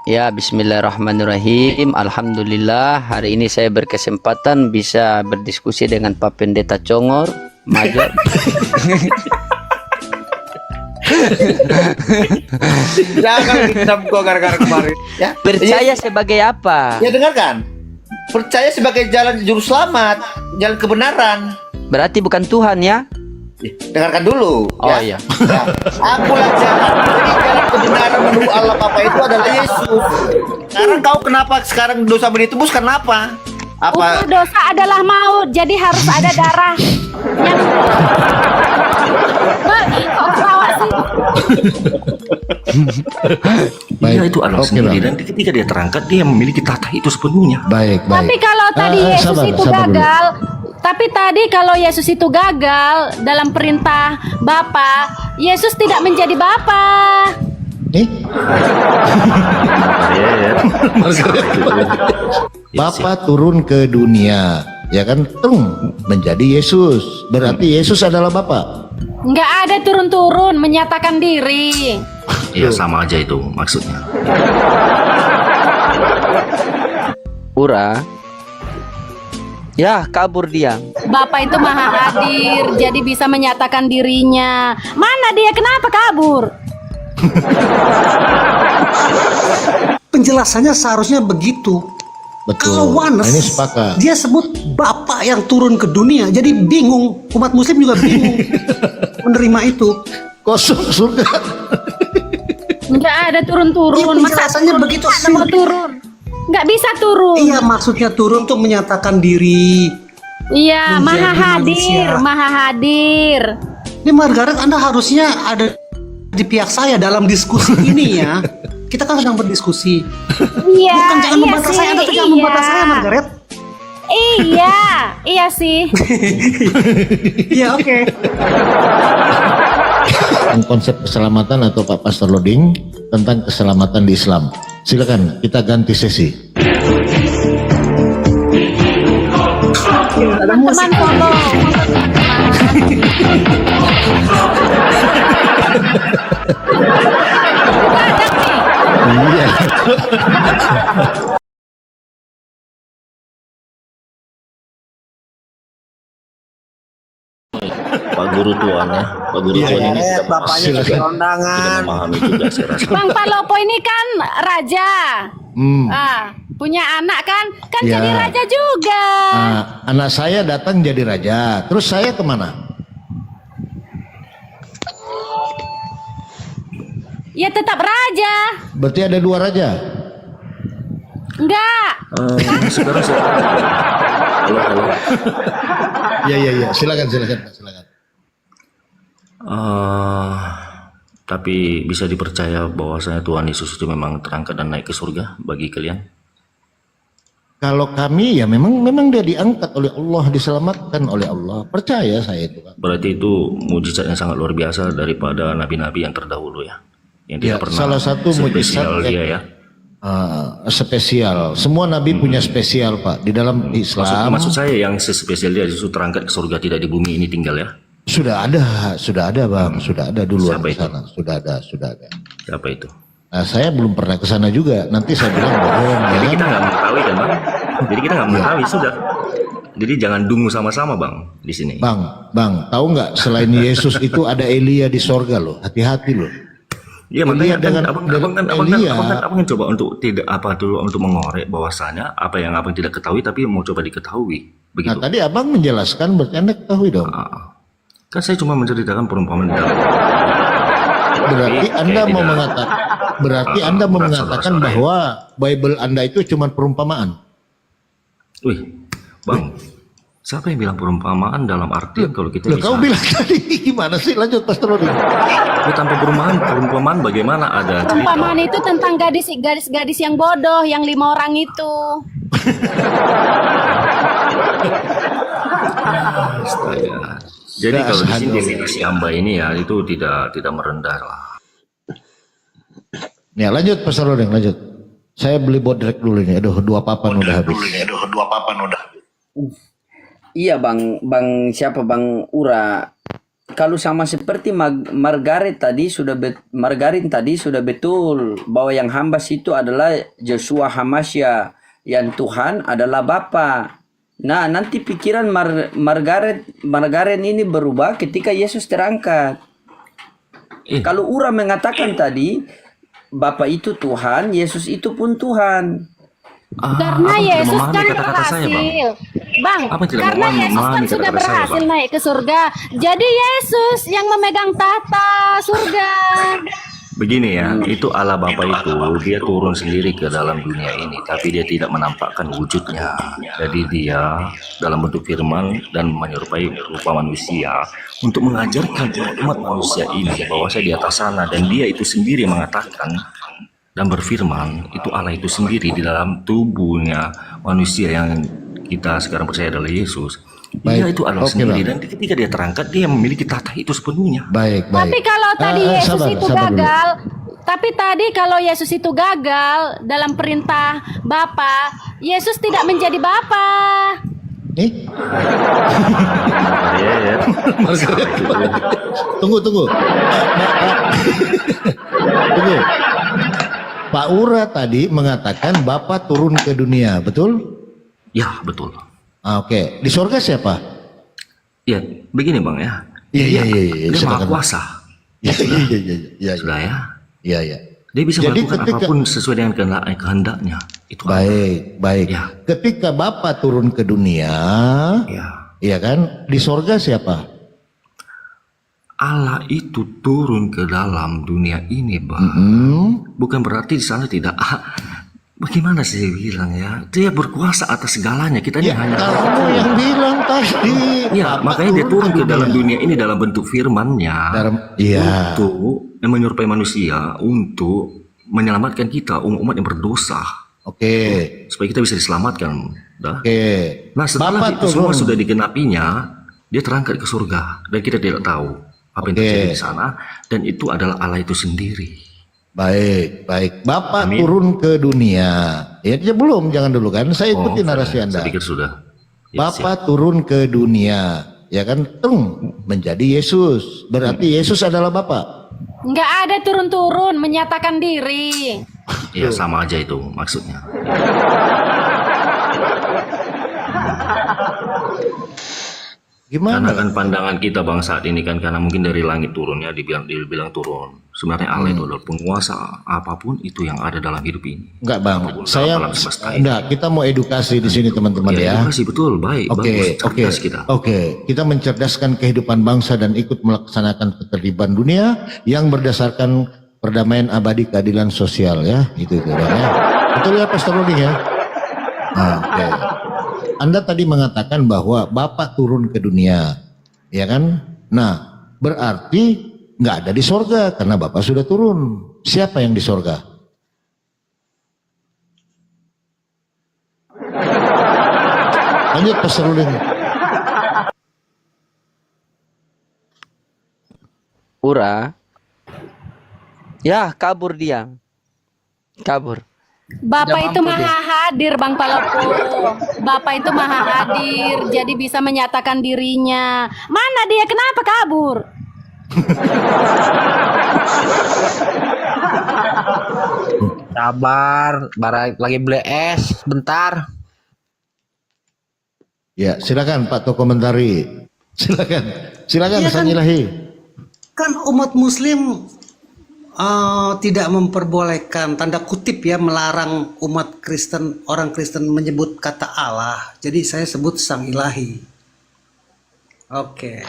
Ya, bismillahirrahmanirrahim. Alhamdulillah, hari ini saya berkesempatan bisa berdiskusi dengan Pak Pendeta Congor, Major. Jangan dendam gua gara-gara kemarin. Ya. Percaya sebagai apa? Ya dengarkan. Percaya sebagai jalan juru selamat, jalan kebenaran. Berarti bukan Tuhan ya? Dengarkan dulu. Oh iya. Ya. Akulah jalan. Jadi jalan kebenaran menuju Allah Bapa itu adalah Yesus. Sekarang kau kenapa sekarang dosa ditebus kenapa? Apa? Upah dosa adalah maut, jadi harus ada darah. Yang... Kok ketawa sih? Iya, itu Allah sendiri, dan ketika dia terangkat dia memiliki tata itu sepenuhnya. Baik. Tapi kalau tadi Yesus itu gagal, tapi tadi kalau Yesus itu gagal dalam perintah Bapa, Yesus tidak menjadi Bapa. Bapa turun ke dunia, ya kan? Menjadi Yesus. Berarti Yesus adalah Bapa. Nggak ada turun-turun, menyatakan diri. Iya, sama aja itu maksudnya. Ura. Ya, kabur dia. Bapa itu maha hadir, jadi bisa menyatakan dirinya. Mana dia? Kenapa kabur? Penjelasannya seharusnya begitu. Betul. Kalau Wanes, Ini sepakat. dia sebut Bapak yang turun ke dunia, jadi bingung. Umat Muslim juga bingung menerima itu. Kosong surga. Nggak ada turun-turun. Iya, penjelasannya turun? begitu Nggak mau turun. Nggak bisa turun. Iya, maksudnya turun tuh menyatakan diri. Iya, Menjadi maha hadir, manusia. maha hadir. Ini Margaret, Anda harusnya ada di pihak saya dalam diskusi ini ya. Kita kan sedang berdiskusi. Iya, Bukan jangan iya membantah sih, saya, Anda tuh jangan membantah saya, Margaret. Iya, iya sih. Iya, oke. Tentang konsep keselamatan atau Pak Pastor Loding tentang keselamatan di Islam. Silakan kita ganti sesi. Teman follow. Iya. Pak Guru Tuan ya, Pak Guru Tuan ini tidak bapaknya juga, kasih undangan. tidak memahami juga saya rasa. Bang Palopo ini kan raja. Punya anak kan Ya. jadi raja juga. Nah, anak saya datang jadi raja. Terus saya kemana? Ya tetap raja. Berarti ada dua raja. Enggak. Sekarang saya halo. Iya. Silakan. Tapi bisa dipercaya bahwasanya Tuhan Yesus itu memang terangkat dan naik ke surga bagi kalian? Kalau kami ya memang dia diangkat oleh Allah, diselamatkan oleh Allah. Percaya saya itu, Pak. Berarti itu mujizatnya sangat luar biasa daripada nabi-nabi yang terdahulu ya. Yang tidak Ya, pernah salah satu spesial mujizat dia ya. Spesial. Semua nabi punya spesial, Pak. Di dalam Islam Maksud saya yang sespesial dia justru terangkat ke surga, tidak di bumi ini tinggal ya. sudah ada, Bang. Sudah ada duluan Siapa di itu? sana. Sudah ada. Siapa itu? Nah, saya belum pernah ke sana juga. Nanti saya bilang bohong. Jadi Ya. kita nggak mengetahui kan bang? Jadi kita nggak mengetahui sudah. Jadi jangan dungu sama-sama bang di sini. Bang, tahu nggak selain Yesus itu ada Elia di sorga loh. Hati-hati loh. Iya makanya kan dengan- abang Elia. kan coba untuk tidak apa dulu untuk mengorek bahwasanya apa yang abang tidak ketahui tapi mau coba diketahui Nah, begitu. tadi abang menjelaskan berarti Anda ketahui dong. Kan saya cuma menceritakan perumpamaan di dalam. Berarti Oke, Anda mau tidak. mengatakan Anda mau mengatakan saudara-saudara. bahwa Bible Anda itu cuma perumpamaan. Wih, bang, siapa yang bilang perumpamaan dalam arti kalau kita Loh, bisa? kau bilang tadi gimana sih? Lanjut, Pastor Rodi. Ya, tanpa perumpamaan bagaimana ada cerita? Perumpamaan itu tentang gadis yang bodoh, yang 5 orang itu. Astaga. Jadi kalau di sini definisi hamba ini ya itu tidak merendah lah. Ya, lanjut Pastor Rodi, lanjut. Saya beli bodrek dulu nih. Aduh, 2 papan udah habis. Iya, Bang siapa Bang Ura? kalau sama seperti Margarin tadi sudah betul bahwa yang hamba itu adalah Joshua Hamasya, yang Tuhan adalah Bapa. Nah, nanti pikiran Margaret ini berubah ketika Yesus terangkat. Kalau orang mengatakan tadi Bapa itu Tuhan, Yesus itu pun Tuhan. Karena abang tidak Yesus memahami kan kata-kata saya, Bang. berhasil, Bang. Abang tidak Karena memahami Yesus kan kata-kata sudah saya, berhasil Bang. naik ke surga. Jadi Yesus yang memegang tahta surga. Begini ya, itu Allah Bapa itu dia turun sendiri ke dalam dunia ini, tapi dia tidak menampakkan wujudnya. Jadi dia dalam bentuk firman dan menyerupai rupa manusia untuk mengajarkan umat manusia ini bahwa saya di atas sana, dan dia itu sendiri mengatakan dan berfirman itu Allah itu sendiri di dalam tubuhnya manusia yang kita sekarang percaya adalah Yesus. Dia Baik. itu Allah Oke, sendiri, Bang. dan ketika dia terangkat dia memiliki tahta itu sepenuhnya. Baik. Tapi kalau tadi Yesus sabar itu dulu. gagal, tapi tadi kalau Yesus itu gagal dalam perintah Bapa, Yesus tidak menjadi Bapa. Margaret. Tunggu. Tunggu. Pak Ura tadi mengatakan Bapa turun ke dunia, betul? Ya, betul. Oke. Di surga siapa? Ya, begini Bang ya. Iya. Dia maha Silakan. kuasa. Iya. Sudah ya. Iya. Dia bisa Jadi melakukan ketika- apapun sesuai dengan kehendaknya. Itu Baik. Ya. Ketika Bapa turun ke dunia, Ya. iya kan? Di surga siapa? Allah itu turun ke dalam dunia ini, Bang. Bukan berarti di sana tidak. Bagaimana saya bilang ya? Dia berkuasa atas segalanya. Kita ini Ya, hanya. kamu yang bilang tadi. Ya, Bapa makanya dia turun ke dalam dunia ini dalam bentuk firman-Nya. Iya. Untuk menyerupai manusia, untuk menyelamatkan kita umat yang berdosa, Oke. supaya kita bisa diselamatkan. Dah. Oke. Nah, setelah Bapak itu semua turun. sudah digenapinya, dia terangkat ke surga, dan kita tidak tahu apa yang Oke. terjadi di sana, dan itu adalah Allah itu sendiri. Baik. Bapak Amin. turun ke dunia. Ya, belum, jangan dulu kan. Saya ikuti narasi Anda. Saya pikir sudah. Ya, Bapak turun ke dunia, ya kan? Menjadi Yesus. Berarti Yesus adalah Bapak. Nggak ada turun-turun menyatakan diri. ya sama aja itu maksudnya. Karena Gimana? kan pandangan kita bang saat ini kan, karena mungkin dari langit turunnya dibilang turun. Sebenarnya Allah itu adalah penguasa apapun itu yang ada dalam hidup ini. Enggak Bang, Apapun saya alam semesta ini. enggak, kita mau edukasi di sini teman-teman ya. Edukasi betul, baik, bagus, cerdas kita. Oke. Kita mencerdaskan kehidupan bangsa dan ikut melaksanakan ketertiban dunia yang berdasarkan perdamaian abadi keadilan sosial ya. Itu Bang ya. Betul ya Pastor Rudi ya? Oke. Anda tadi mengatakan bahwa Bapak turun ke dunia, ya kan? Nah, berarti nggak ada di sorga karena Bapak sudah turun. Siapa yang di sorga? Lanjut Pastor Rudin. Ura. Ya, kabur dia. Kabur. Bapak itu maha hadir, Bang Palopo. Bapak itu maha hadir, jadi bisa menyatakan dirinya. Mana dia? Kenapa kabur? Sabar, lagi beli es, bentar. Ya, silakan Pak Toko komentari. Silakan Iya kan? Sanyilahi. Kan umat Muslim tidak memperbolehkan, tanda kutip ya, melarang umat Kristen, orang Kristen menyebut kata Allah. Jadi saya sebut Sang Ilahi. Oke.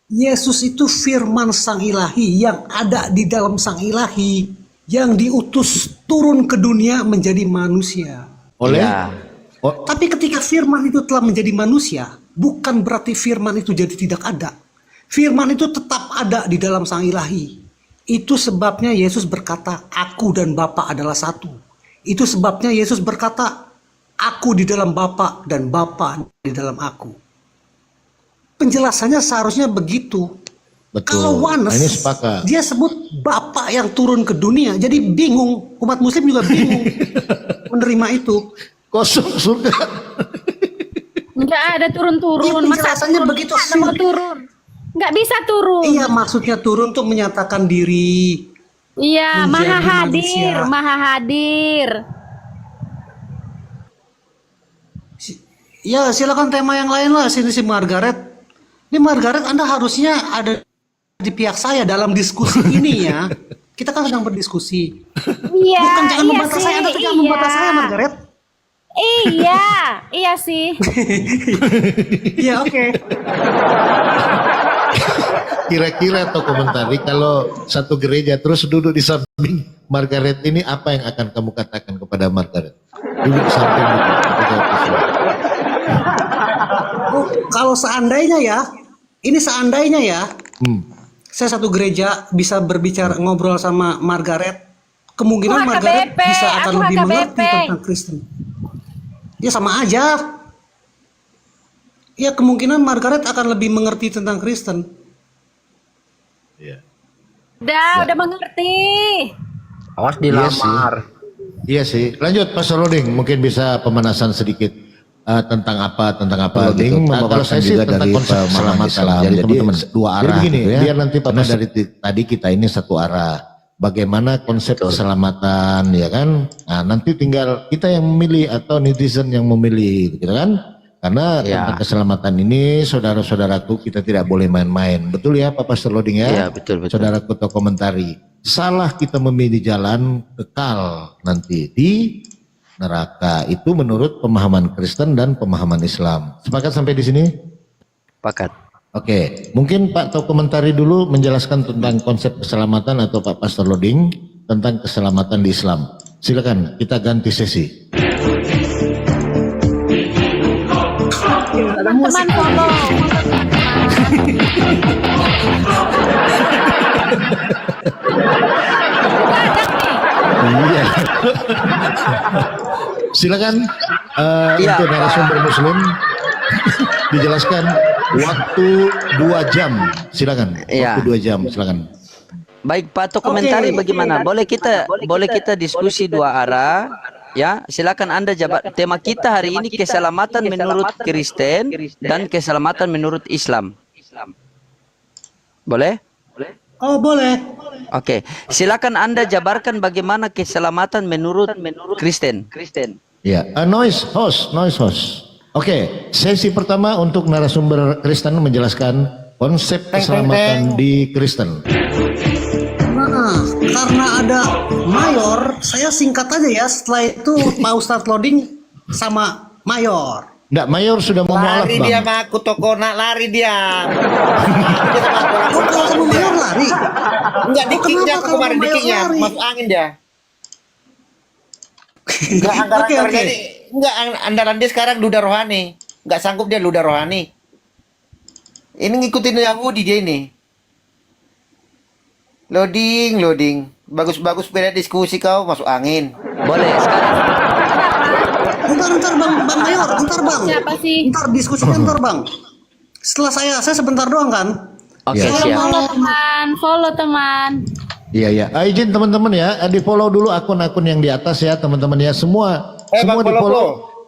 Yesus itu firman Sang Ilahi yang ada di dalam Sang Ilahi, yang diutus turun ke dunia menjadi manusia. Oleh Ya. Tapi ketika firman itu telah menjadi manusia, bukan berarti firman itu jadi tidak ada. Firman itu tetap ada di dalam Sang Ilahi. Itu sebabnya Yesus berkata, aku dan Bapa adalah satu. Itu sebabnya Yesus berkata, aku di dalam Bapa dan Bapa di dalam aku. Penjelasannya seharusnya begitu. Betul. Kalau Wanes, Ini sepakat. dia sebut Bapa yang turun ke dunia. Jadi bingung, umat Muslim juga bingung menerima itu. Kosong surga. Nggak Nggak ada turun-turun. Iya, Masa penjelasannya turun? begitu Nggak mau turun. Nggak bisa turun. Iya, maksudnya turun tuh menyatakan diri. Iya, Menjadi maha hadir, manusia. maha hadir. Ya, silakan tema yang lain lah. Sini si Margaret. Ini Margaret, Anda harusnya ada di pihak saya dalam diskusi ini ya. Kita kan sedang berdiskusi. Iya, Bukan jangan iya membantah sih, saya, Anda tuh jangan iya. membantah saya, Margaret. Iya, iya sih. Iya, oke. Kira-kira atau komentari kalau satu gereja terus duduk di samping Margaret ini, apa yang akan kamu katakan kepada Margaret? Duduk di samping gitu. Oh, kalau seandainya ya, ini seandainya ya, saya satu gereja bisa berbicara ngobrol sama Margaret, kemungkinan Aku Margaret HKBP, bisa akan aku lebih HKBP. mengerti tentang Kristen. Ya sama aja. Ya kemungkinan Margaret akan lebih mengerti tentang Kristen. Udah mengerti. Awas dilamar. Iya sih. Lanjut Pastor Loding, mungkin bisa pemanasan sedikit tentang apa Loding gitu. Kalau saya memaparkan sih juga tentang dari konsep pemahaman keselamatan. Islam. Jadi Jadi teman-teman dua Jadi arah begini, gitu ya. biar nanti karena dari tadi kita ini satu arah. Bagaimana konsep keselamatan, ya kan? Nah, nanti tinggal kita yang memilih atau netizen yang memilih, gitu kan? Karena tentang keselamatan ini, saudara-saudaraku, kita tidak boleh main-main. Betul ya, Pak Pastor Loding ya? Iya, betul. Saudaraku atau komentari. Salah kita memilih jalan kekal nanti di neraka. Itu menurut pemahaman Kristen dan pemahaman Islam. Sepakat sampai di sini? Pakat. Oke, mungkin Pak Tau komentari dulu menjelaskan tentang konsep keselamatan atau Pak Pastor Loding tentang keselamatan di Islam. Silakan, kita ganti sesi. Teman-teman follow. Iya. Silakan untuk narasumber Muslim dijelaskan waktu 2 jam. Silakan. Iya. Waktu 2 jam, silakan. Baik, Pak Tok, komentari bagaimana? Boleh kita diskusi dua arah, ya? Silakan Anda jawab. Tema kita hari ini keselamatan menurut Kristen dan keselamatan menurut Islam. Boleh? Oh boleh. Oke, silakan Anda jabarkan bagaimana keselamatan menurut Kristen. Ya, noise host. Oke, sesi pertama untuk narasumber Kristen menjelaskan konsep keselamatan di Kristen. Nah, karena ada mayor, saya singkat aja ya. Setelah itu Pak Ustadz Loding sama mayor. Nggak, mayor sudah mau mualaf, Lari dia Bang. sama aku toko, nak lari dia. Oh, kalau sama mayor lari. Enggak Oh, dikiknya kenapa aku kalau kemarin mayor dikiknya, lari? masuk angin dia. Enggak anggaran Oke. jadi enggak andalan dia sekarang ludah rohani. Enggak sanggup dia ludah rohani. Ini ngikutin Yahudi dia ini. Loading. Bagus-bagus beda diskusi kau masuk angin. Boleh sekarang. Bentar bang mayor, bentar bang. Siapa sih? Bentar diskusikan bentar bang. Setelah saya sebentar doang kan. Oke, Ya. siap. Follow teman. Iya. Izin teman-teman ya, di follow dulu akun-akun yang di atas ya teman-teman ya. Semua Bang di follow Polo.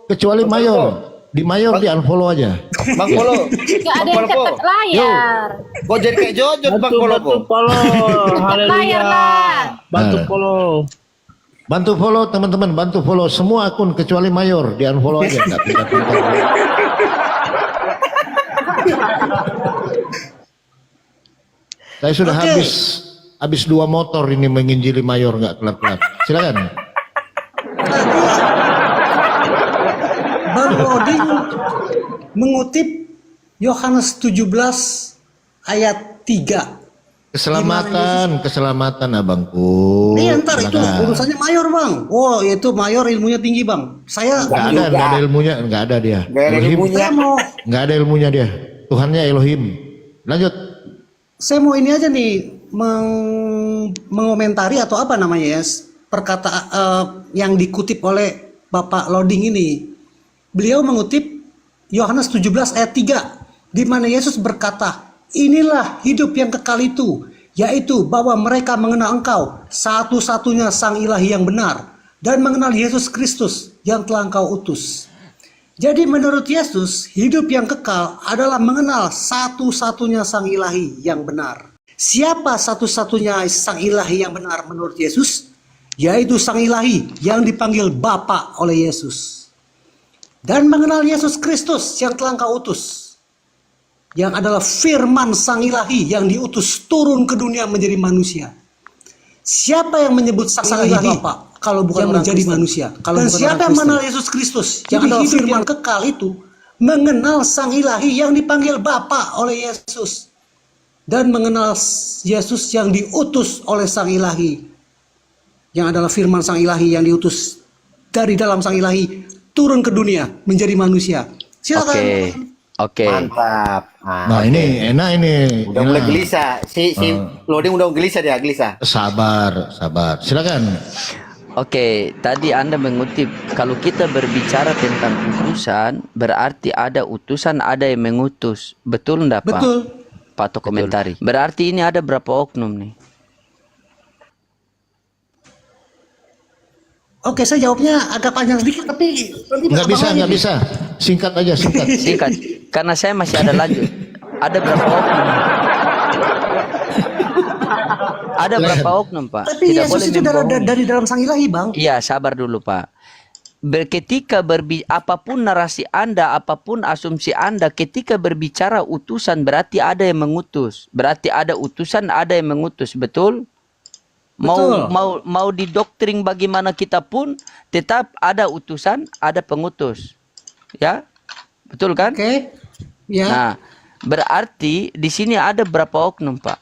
kecuali Bang mayor. Polo. Di mayor di unfollow aja. Bang Polo. Gak ada Bang yang Polo. ketek layar. Kok jadi kayak jojot Bang Polo. Ketek layar lah. Bantu follow teman-teman, bantu follow semua akun kecuali mayor di unfollow aja. Nggak pindah-pindah. Saya sudah Oke. habis 2 motor ini menginjili mayor nggak kelap-kelap. Silakan. Tadi Bang Loding mengutip Yohanes 17 ayat 3. Keselamatan abangku. Iya ntar itu Silakan. urusannya mayor bang. Oh itu mayor ilmunya tinggi bang. Saya Nggak ada ilmunya, nggak ada dia. saya mau Nggak ada ilmunya dia. Tuhannya Elohim. Lanjut. saya mau ini aja nih mengomentari atau apa namanya ya perkataan yang dikutip oleh Bapak Loding ini. Beliau mengutip Yohanes 17 ayat 3 di mana Yesus berkata, "Inilah hidup yang kekal itu, yaitu bahwa mereka mengenal Engkau, satu-satunya Sang Ilahi yang benar, dan mengenal Yesus Kristus yang telah Engkau utus." Jadi menurut Yesus, hidup yang kekal adalah mengenal satu-satunya Sang Ilahi yang benar. Siapa satu-satunya Sang Ilahi yang benar menurut Yesus? Yaitu Sang Ilahi yang dipanggil Bapa oleh Yesus. Dan mengenal Yesus Kristus yang telah Engkau utus, yang adalah firman Sang Ilahi yang diutus turun ke dunia menjadi manusia. Siapa yang menyebut Sang Ilahi Bapa kalau bukan yang menjadi manusia? Dan siapa yang mengenal Yesus Kristus yang adalah firman kekal itu mengenal Sang Ilahi yang dipanggil Bapa oleh Yesus, dan mengenal Yesus yang diutus oleh Sang Ilahi, yang adalah firman Sang Ilahi yang diutus dari dalam Sang Ilahi turun ke dunia menjadi manusia. Silakan. Oke. Mantap. Nah, ini enak ini. Udah mulai Enak. gelisah. Si Loading udah gelisah dia, gelisah. Sabar, sabar. Silakan. Oke, tadi Anda mengutip kalau kita berbicara tentang utusan, berarti ada utusan, ada yang mengutus. Betul enggak, Pak? Betul. Pak Tok komentari. Berarti ini ada berapa oknum nih? Oke, saya jawabnya agak panjang sedikit, tapi Nggak bisa. Singkat aja, singkat. Singkat, karena saya masih ada lanjut. Ada berapa oknum? Ada berapa oknum, Pak? Tapi Yesus itu dari dalam Sang Ilahi, Bang. Iya, sabar dulu, Pak. Ketika apapun narasi Anda, apapun asumsi Anda, ketika berbicara utusan berarti ada yang mengutus. Berarti ada utusan, ada yang mengutus, betul? Mau didoktrin bagaimana kita pun tetap ada utusan, ada pengutus. Ya? Betul kan? Oke. Ya. Nah, berarti di sini ada berapa oknum, Pak?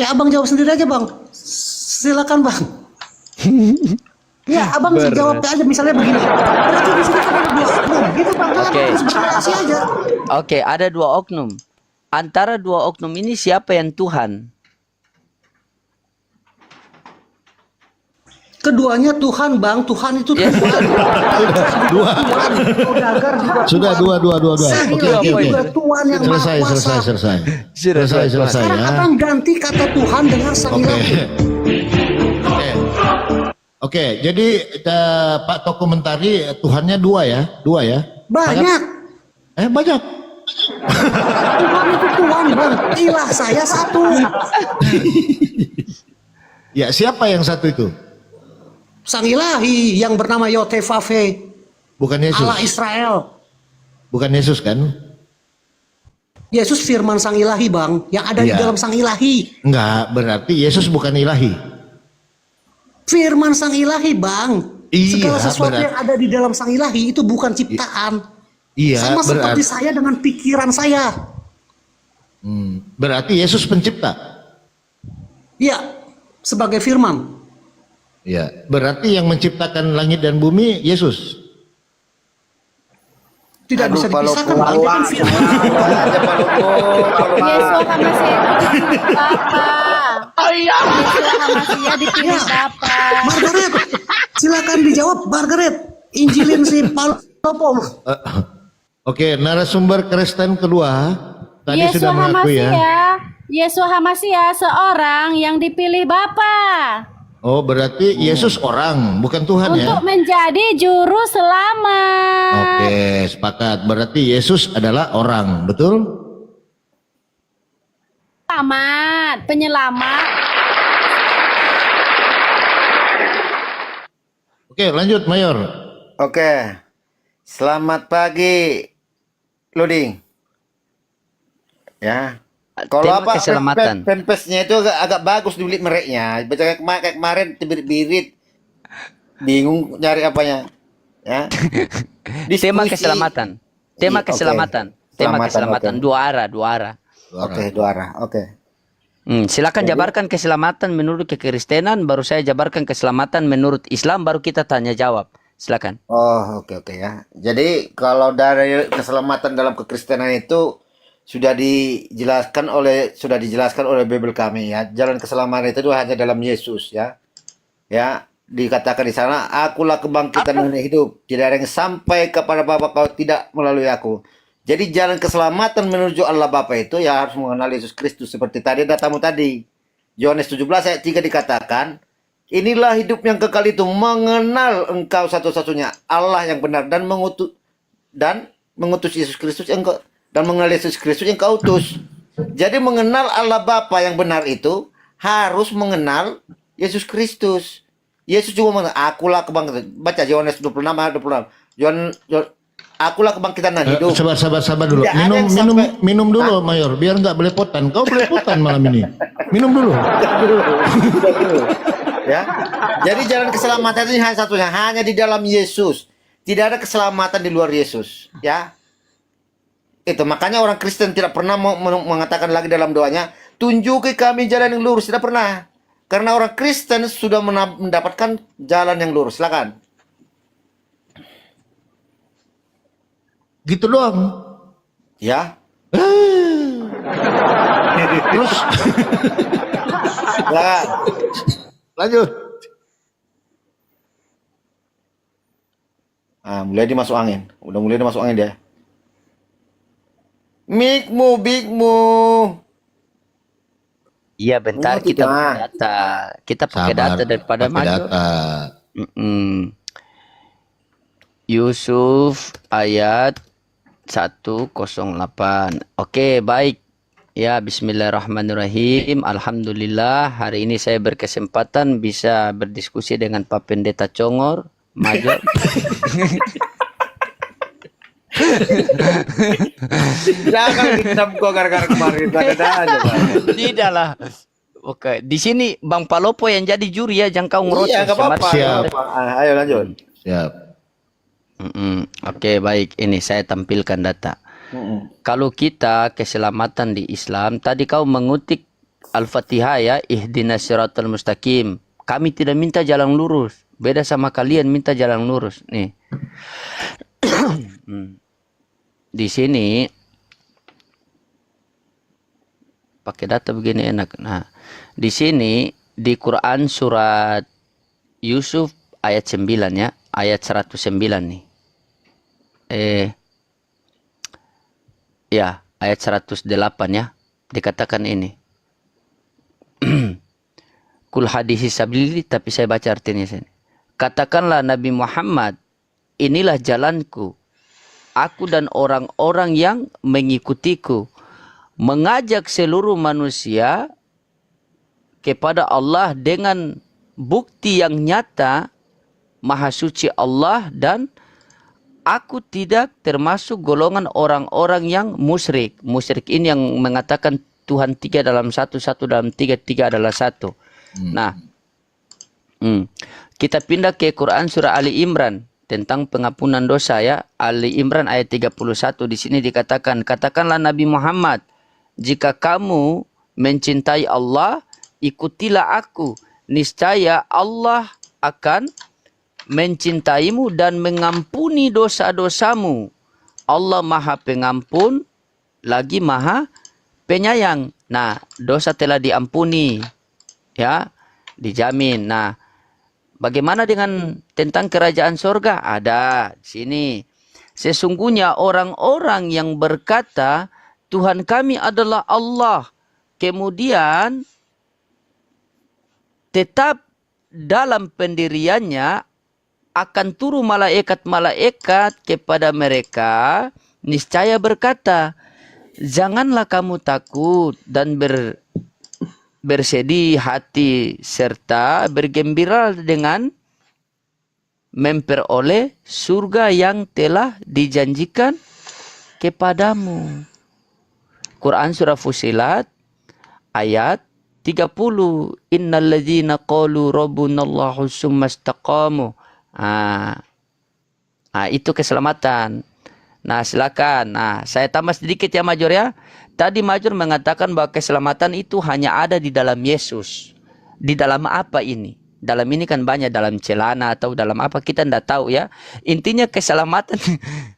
Abang jawab sendiri aja, Bang. Silakan, Bang. Ya, Abang jawab aja misalnya begini. Berarti di sini kan ada dua oknum. Gitu, Bang. Oke. Terus berkreasi aja. Oke, ada dua oknum. Antara dua oknum ini siapa yang Tuhan? Keduanya Tuhan, Bang. Tuhan itu Yes. Tuhan. Dua. Saudagar juga Sudah Tuhan. dua. Sang Oke, Ilahi oke. juga Tuhan yang maha kuasa. Selesai Sekarang ya. Abang ganti kata Tuhan dengan Sang Oke. Ilahi. Oke, jadi Pak Tok komentari Tuhannya dua ya? Banyak. Banyak. Tuhan itu Tuhan, Bang. Ilah saya satu. Ya, siapa yang satu itu? Sang Ilahi yang bernama Yotevave, Bukan Yesus. Allah Israel. Bukan Yesus kan? Yesus firman Sang Ilahi, Bang, yang ada di Iya. dalam Sang Ilahi. Enggak, berarti Yesus bukan ilahi. Firman Sang Ilahi, Bang. Iya, Segala sesuatu berat. yang ada di dalam Sang Ilahi itu bukan ciptaan. Iya, Sama seperti saya dengan pikiran saya. Berarti Yesus pencipta. Iya, sebagai firman. Ya, berarti yang menciptakan langit dan bumi Yesus. Tidak bisa dipisahkan, Bang. Dia kan firman. Yesua Hamasiah dipilih Bapa. Yesua Hamasiah dipilih Bapa. Margaret, silakan dijawab, Margaret. Injilin si Paulus. Oke, narasumber Kristen kedua tadi Yesua sudah mengakui ya. Hamasiah. Yesua Hamasiah seorang yang dipilih Bapa Oh, berarti Yesus orang, bukan Tuhan ya. untuk menjadi juru selamat. Oke, sepakat. Berarti Yesus adalah orang, betul? Penyelamat. Oke, lanjut Mayor. Oke. Selamat pagi, Loading. Ya. Kalau Tema apa keselamatan. fanpage-nya itu agak bagus dibeli mereknya. Baca kayak kemarin birit-birit. Bingung nyari apanya. Ya. Tema Diskusi. keselamatan. Iya, Tema oke. keselamatan. Tema Keselamatan, keselamatan. oke. Dua arah. Oke, dua arah. Oke. Silakan jabarkan keselamatan menurut kekristenan, baru saya jabarkan keselamatan menurut Islam, baru kita tanya jawab. Silakan. Oh, oke ya. Jadi kalau dari keselamatan dalam kekristenan itu sudah dijelaskan oleh Bible kami ya. Jalan keselamatan itu hanya dalam Yesus ya. Ya, dikatakan di sana, akulah kebangkitan dan hidup. Tidak ada yang sampai kepada Bapa kalau tidak melalui aku. Jadi jalan keselamatan menuju Allah Bapa itu ya harus mengenal Yesus Kristus seperti tadi ada tamu tadi. Yohanes 17 ayat 3 dikatakan, Inilah hidup yang kekal itu, mengenal engkau satu-satunya Allah yang benar dan mengutus Yesus Kristus yang kau, dan mengenal Yesus Kristus yang kau utus. Jadi mengenal Allah Bapa yang benar itu harus mengenal Yesus Kristus. Yesus cuma mengatakan, akulah kebangkitan. Baca Yohanes 26 ayat 26. Akulah kebangkitan dan hidup. Sabar dulu. Tidak ada yang Minum dulu, Mayor, biar nggak belepotan. Kau belepotan malam ini. Minum dulu. Ya. Jadi jalan keselamatan ini hanya satunya, hanya di dalam Yesus. Tidak ada keselamatan di luar Yesus, ya. Itu makanya orang Kristen tidak pernah mengatakan lagi dalam doanya, tunjuki kami jalan yang lurus, tidak pernah. Karena orang Kristen sudah mendapatkan jalan yang lurus. Silakan. Gitu doang. Ya. Terus Silakan. lanjut. Mulai dimasuk angin. Udah mulai dimasuk angin dia. Bigmu. Iya, bentar Oh, kita tidak. pakai data. Kita pakai data daripada pakai Major. data. Yusuf ayat 108. Oke, baik. Ya, bismillahirrahmanirrahim. Alhamdulillah, hari ini saya berkesempatan bisa berdiskusi dengan Pak Pendeta Congor, Major. Jangan dendam gua gara-gara kemarin. Ada aja, Pak. Tidak lah. Oke, di sini Bang Palopo yang jadi juri ya, jangan kau ngerocos. Iya, nggak apa-apa. Siap. nggak apa-apa. Ayo lanjut. Siap. Oke, baik. Ini saya tampilkan data. Kalau kita keselamatan di Islam, tadi kau mengutip Al-Fatihah ya, ihdinas siratal mustaqim. Kami tidak minta jalan lurus. Beda sama kalian minta jalan lurus. Nih. Di sini pakai data begini enak. Nah, di sini di Quran surat Yusuf ayat 9 ya, ayat 109 nih. Ya, ayat 108 ya. Dikatakan ini. Kul hadisi sabili, tapi saya baca artinya sini. Katakanlah Nabi Muhammad, inilah jalanku. Aku dan orang-orang yang mengikutiku. Mengajak seluruh manusia kepada Allah dengan bukti yang nyata, Maha Suci Allah, dan aku tidak termasuk golongan orang-orang yang musyrik. Musyrik ini yang mengatakan Tuhan 3 dalam 1, 1 dalam 3, 3 adalah 1. Nah, kita pindah ke Quran surah Ali Imran tentang pengampunan dosa ya. Ali Imran ayat 31 di sini dikatakan, katakanlah Nabi Muhammad, jika kamu mencintai Allah, ikutilah aku. Niscaya Allah akan mencintaimu dan mengampuni dosa-dosamu. Allah Maha Pengampun lagi Maha Penyayang. Nah, dosa telah diampuni. Ya, dijamin. Nah, bagaimana dengan tentang kerajaan sorga? Ada di sini. Sesungguhnya orang-orang yang berkata, Tuhan kami adalah Allah. Kemudian tetap dalam pendiriannya akan turun malaikat-malaikat kepada mereka, niscaya berkata, janganlah kamu takut dan bersedih hati serta bergembira dengan memperoleh surga yang telah dijanjikan kepadamu. Quran surah Fusilat ayat 30. Innal ladzina qalu rabbunallahu tsumma istaqamu. Itu keselamatan. Nah, silakan. Nah, saya tambah sedikit ya Major ya. Tadi Major mengatakan bahwa keselamatan itu hanya ada di dalam Yesus. Di dalam apa ini? Dalam ini kan banyak, dalam celana atau dalam apa kita tidak tahu ya. Intinya keselamatan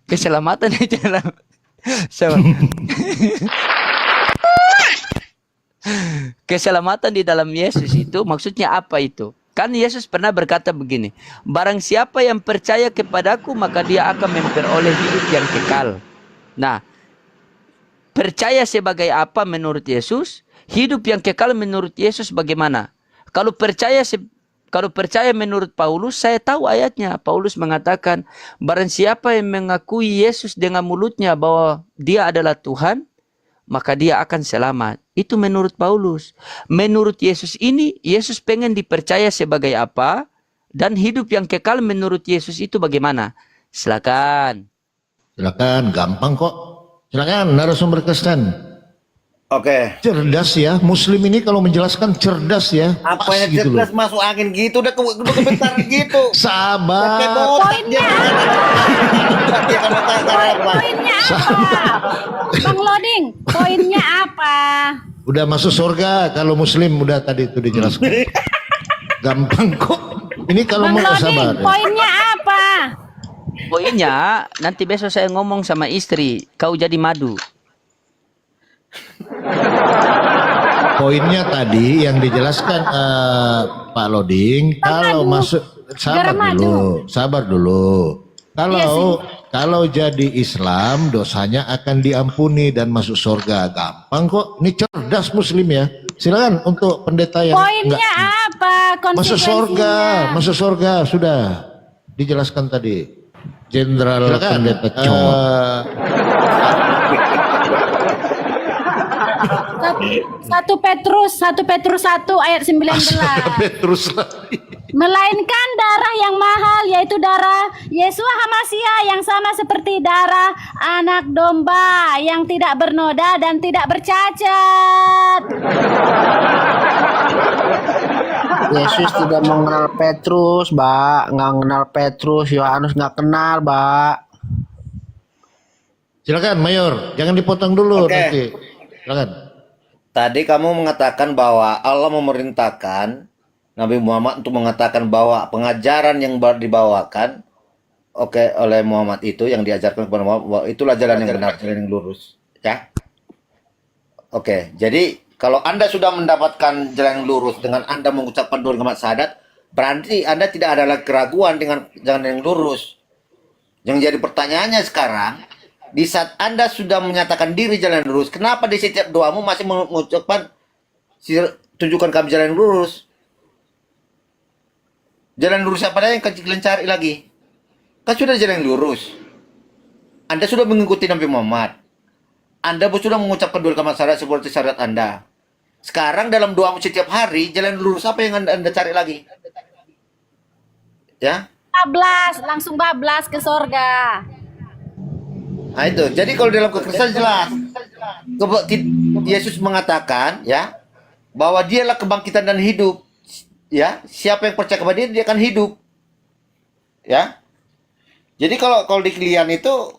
keselamatan di dalam keselamatan di dalam Yesus itu maksudnya apa itu? Kan Yesus pernah berkata begini, barang siapa yang percaya kepadaku maka dia akan memperoleh hidup yang kekal. Nah, percaya sebagai apa menurut Yesus? Hidup yang kekal menurut Yesus bagaimana? Kalau Kalau percaya menurut Paulus, saya tahu ayatnya. Paulus mengatakan, barang siapa yang mengakui Yesus dengan mulutnya bahwa dia adalah Tuhan, maka dia akan selamat. Itu menurut Paulus. Menurut Yesus ini, Yesus pengen dipercaya sebagai apa? Dan hidup yang kekal menurut Yesus itu bagaimana? Silakan. Silakan, gampang kok. Silakan, narasumber Kristen. Oke. Cerdas ya, Muslim ini kalau menjelaskan cerdas ya. Apa Pas yang gitu cerdas loh. masuk angin gitu udah kebentar gitu. Sabar. Kayak botak Poinnya dia. Dia kan apa? Poinnya apa? Bang Loding, poinnya apa? Udah masuk surga kalau Muslim udah tadi itu dijelaskan. Gampang kok. Ini kalau Bang mau sabar. Loding, poinnya apa? Poinnya, nanti besok saya ngomong sama istri, kau jadi madu. Poinnya tadi yang dijelaskan Pak Loding, kalau masuk Garam madu. sabar dulu. Kalau Iya kalau jadi Islam dosanya akan diampuni dan masuk surga. Gampang kok. Ini cerdas Muslim ya. Silakan untuk pendeta yang Poinnya apa? masuk Konsekuensinya. surga sudah dijelaskan tadi. Jenderal Pendeta Cowok. Satu Petrus 1 ayat 19. Terus lagi. Melainkan darah yang mahal, yaitu darah Yesua Hamasia yang sama seperti darah anak domba yang tidak bernoda dan tidak bercacat. Yesus tidak mengenal Petrus, Mbak. Nggak kenal Petrus, Yohanes nggak kenal, Mbak. Silakan Mayor, jangan dipotong dulu Oke. nanti. Silakan. Tadi kamu mengatakan bahwa Allah memerintahkan Nabi Muhammad untuk mengatakan bahwa pengajaran yang dibawakan oleh Muhammad itu yang diajarkan kepada Muhammad bahwa itulah jalan yang benar, jalan yang lurus, ya. Oke, jadi kalau Anda sudah mendapatkan jalan yang lurus dengan Anda mengucapkan dua kalimat syahadat, berarti Anda tidak ada lagi keraguan dengan jalan yang lurus. Yang jadi pertanyaannya sekarang, di saat Anda sudah menyatakan diri jalan yang lurus, kenapa di setiap doamu masih mengucapkan tunjukkan kami jalan yang lurus? Jalan lurus apa yang kalian cari lagi? Kan sudah jalan yang lurus. Anda sudah mengikuti Nabi Muhammad. Anda pun sudah mengucapkan dua kalimat syahadat seperti syahadat Anda. Sekarang dalam doamu setiap hari, jalan lurus apa yang Anda cari lagi? Ya? Langsung bablas ke sorga. Nah itu. Jadi kalau dalam kekristenan jelas. Yesus mengatakan ya bahwa dialah kebangkitan dan hidup. Ya, siapa yang percaya kepada dia akan hidup. Ya. Jadi kalau di kalian itu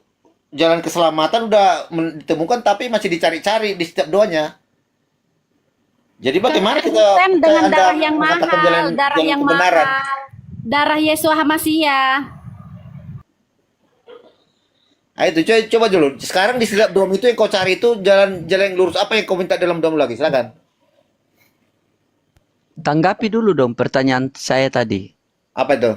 jalan keselamatan udah ditemukan tapi masih dicari-cari di setiap doanya. Jadi bagaimana kita dengan Anda darah yang mengatakan mahal, darah jalan yang kebenaran? mahal. Darah Yesua Hamasia. Nah, itu coba dulu. Sekarang di setiap doa itu yang kau cari itu jalan yang lurus apa yang kau minta dalam doa lagi? Silakan. Tanggapi dulu dong pertanyaan saya tadi. Apa itu?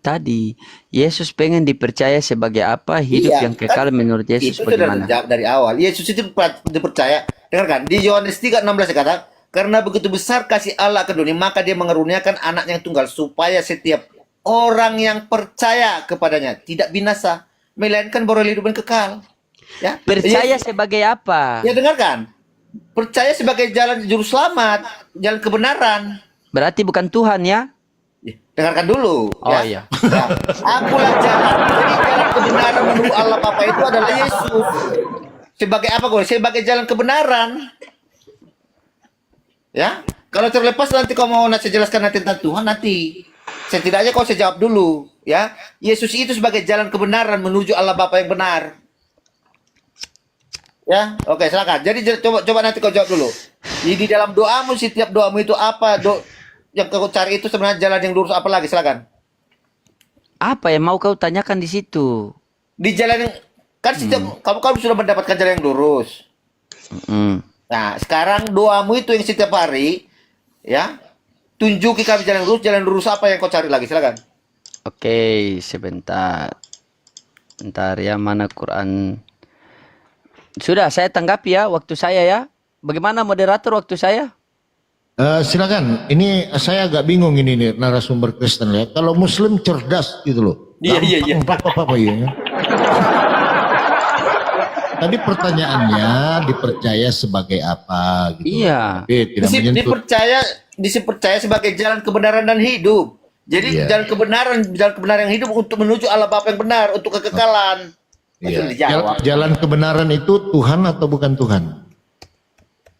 Tadi, Yesus pengen dipercaya sebagai apa? Hidup Iya, yang kekal menurut Yesus itu sudah bagaimana? dijawab dari awal. Yesus itu dipercaya. Dengarkan di Yohanes 3:16 dikatakan, karena begitu besar kasih Allah ke dunia, maka dia mengeruniakan anaknya yang tunggal supaya setiap orang yang percaya kepadanya tidak binasa, melainkan beroleh hidup yang kekal. Ya. Percaya Yesus- sebagai apa? Ya dengarkan. Percaya sebagai jalan juru selamat, jalan kebenaran. Berarti bukan Tuhan ya? Ya, dengarkan dulu. Oh, iya. Ya. Akulah jalan. Jadi jalan kebenaran menuju Allah Bapa itu adalah Yesus. Sebagai apa gue? Sebagai jalan kebenaran. Ya. Kalau terlepas nanti kau mau saya jelaskan nanti tentang Tuhan nanti. Setidaknya kau saya jawab dulu. Ya. Yesus itu sebagai jalan kebenaran menuju Allah Bapa yang benar. Ya, oke silakan. Jadi coba nanti kau jawab dulu. Di dalam doamu, setiap doamu itu apa? Yang kau cari itu sebenarnya jalan yang lurus apa lagi? Silakan. Apa yang mau kau tanyakan di situ? Di jalan yang kan setiap kamu sudah mendapatkan jalan yang lurus. Mm. Nah, sekarang doamu itu yang setiap hari, ya, tunjuki kami jalan lurus apa yang kau cari lagi? Silakan. Oke, sebentar. Bentar ya, mana Quran? Sudah, saya tanggapi ya waktu saya ya. Bagaimana moderator waktu saya? Silakan. Ini saya agak bingung ini nih narasumber Kristen ya. Kalau Muslim cerdas gitu loh. Iya. Apa ya? Tadi pertanyaannya dipercaya sebagai apa gitu. Iya. Tapi tidak menyentuh. Dipercaya sebagai jalan kebenaran dan hidup. Jadi Iya. jalan kebenaran yang hidup untuk menuju Allah Bapa yang benar, untuk kekekalan. Itu Iya. dijawab. Jalan kebenaran itu Tuhan atau bukan Tuhan?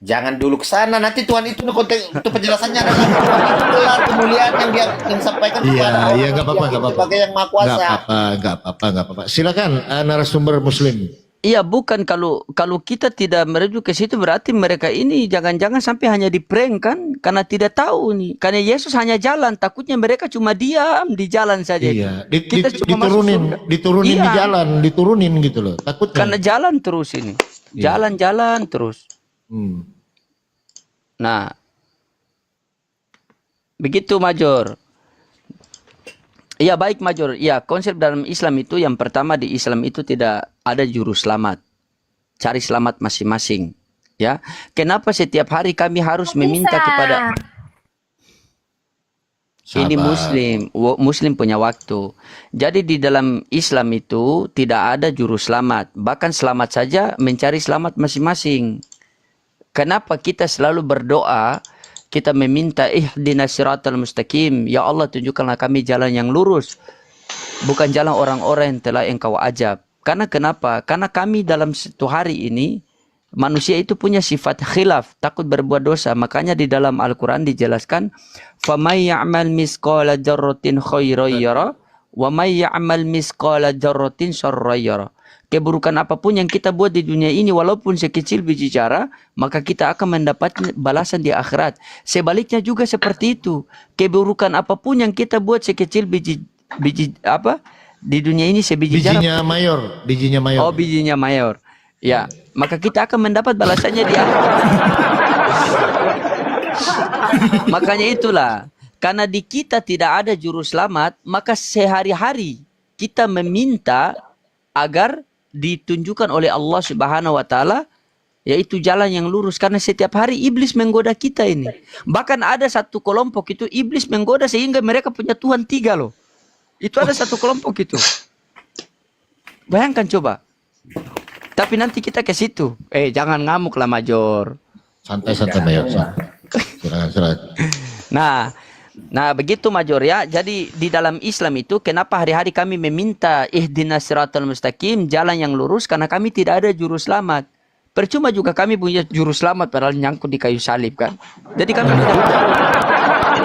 Jangan dulu ke sana, nanti Tuhan itu konteks itu penjelasannya adalah Tuhan itu gelar kemuliaan yang dia yang sampaikan Iya, kepada iya nggak apa-apa, yang nggak apa-apa. sebagai yang maha kuasa. Nggak apa-apa. Silakan narasumber Muslim. Iya, bukan kalau kita tidak merujuk ke situ berarti mereka ini jangan-jangan sampai hanya di prank kan karena tidak tahu nih. Karena Yesus hanya jalan, takutnya mereka cuma diam di jalan saja. Iya, Kita cuma masuk surga. diturunin di Iya. jalan, diturunin gitu loh. Takutnya. Karena jalan terus ini. Jalan-jalan terus. Hmm. Nah, begitu Major. Iya baik Major. Iya, konsep dalam Islam itu yang pertama di Islam itu tidak ada juru selamat. Cari selamat masing-masing. Ya, kenapa setiap hari kami harus meminta kepada ini Muslim punya waktu. Jadi di dalam Islam itu tidak ada juru selamat. Bahkan selamat saja mencari selamat masing-masing. Kenapa kita selalu berdoa, kita meminta ihdinas siratal mustaqim, ya Allah tunjukkanlah kami jalan yang lurus, bukan jalan orang-orang yang telah Engkau ajab. Karena kenapa? Karena kami dalam satu hari ini manusia itu punya sifat khilaf, takut berbuat dosa. Makanya di dalam Al-Qur'an dijelaskan, "Famay ya'mal misqala dzarratin khairan yara, wa may ya'mal misqala dzarratin syarran yara." Keburukan apapun yang kita buat di dunia ini walaupun sekecil biji jara, maka kita akan mendapat balasan di akhirat. Sebaliknya juga seperti itu. Keburukan apapun yang kita buat sekecil biji apa? Di dunia ini sebiji jara. Bijinya mayor. Oh, bijinya mayor. Ya, maka kita akan mendapat balasannya di akhirat. Makanya itulah, karena di kita tidak ada juru selamat, maka sehari-hari kita meminta agar ditunjukkan oleh Allah Subhanahu wa taala yaitu jalan yang lurus, karena setiap hari iblis menggoda kita ini. Bahkan ada satu kelompok itu iblis menggoda sehingga mereka punya Tuhan 3 loh. Itu ada satu kelompok itu. Bayangkan coba. Tapi nanti kita ke situ. Jangan ngamuk lah Major. Santai mayor. Silakan. Nah, begitu Major ya. Jadi di dalam Islam itu kenapa hari-hari kami meminta ihdinas siratal mustaqim, jalan yang lurus, karena kami tidak ada juru selamat. Percuma juga kami punya juru selamat padahal nyangkut di kayu salib kan. Jadi kami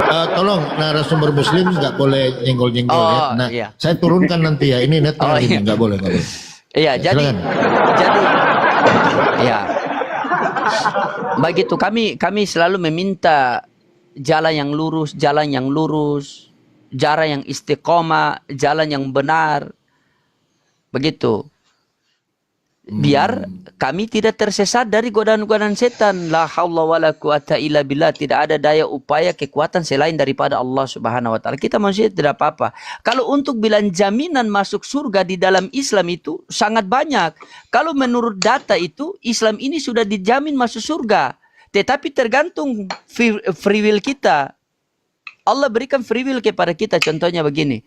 Tolong narasumber Muslim nggak boleh nyenggol-nyenggol ya. Nah, iya. saya turunkan nanti ya. Ini netral ini nggak boleh. Iya, jadi ya. Begitu kami selalu meminta jalan yang lurus, jalan yang istiqomah, jalan yang benar. Begitu. Biar kami tidak tersesat dari godaan-godaan setan. La haula wala quwata illa billah. Tidak ada daya upaya kekuatan selain daripada Allah Subhanahu wa taala. Kita manusia tidak apa-apa. Kalau untuk bilang jaminan masuk surga di dalam Islam itu sangat banyak. Kalau menurut data itu Islam ini sudah dijamin masuk surga. Tetapi tergantung free will kita. Allah berikan free will kepada kita. Contohnya begini.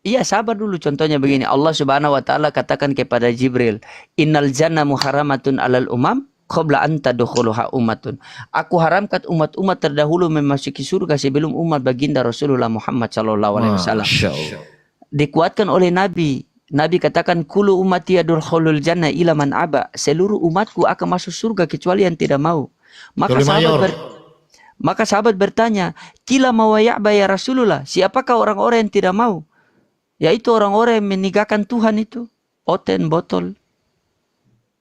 Iya, sabar dulu. Contohnya begini. Allah Subhanahu wa taala katakan kepada Jibril, "Innal jannah muharramatun 'alal umam qabla an tadkhuluha ummatun." Aku haramkan umat-umat terdahulu memasuki surga sebelum umat baginda Rasulullah Muhammad sallallahu alaihi wasallam. Dikuatkan oleh Nabi. Nabi katakan, "Kullu ummati yadkhulul jannah illa man aba." Seluruh umatku akan masuk surga kecuali yang tidak mau. Maka sahabat bertanya, "Kila ma ya'ba ya Rasulullah?" Siapakah orang-orang yang tidak mau? Yaitu orang-orang yang meninggalkan Tuhan itu. Oten, botol.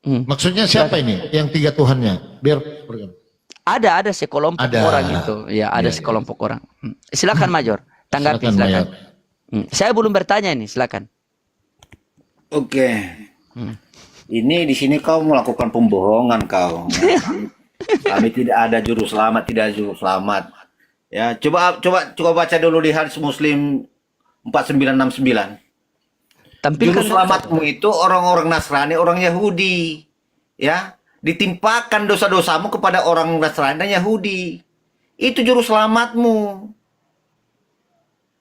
Maksudnya siapa ini? Yang 3 Tuhannya? Biar Ada sekelompok orang itu. Ya, ada sekelompok orang. Silakan Major, tanggapi silakan. Saya belum bertanya ini, silakan. Oke. Ini di sini kau melakukan pembohongan kau. Kami tidak ada juru selamat, Ya, coba baca dulu di hadis Muslim 4969. Juru selamatmu itu orang-orang Nasrani, orang Yahudi. Ya. ditimpakan dosa-dosamu kepada orang Nasrani dan Yahudi. Itu juru selamatmu.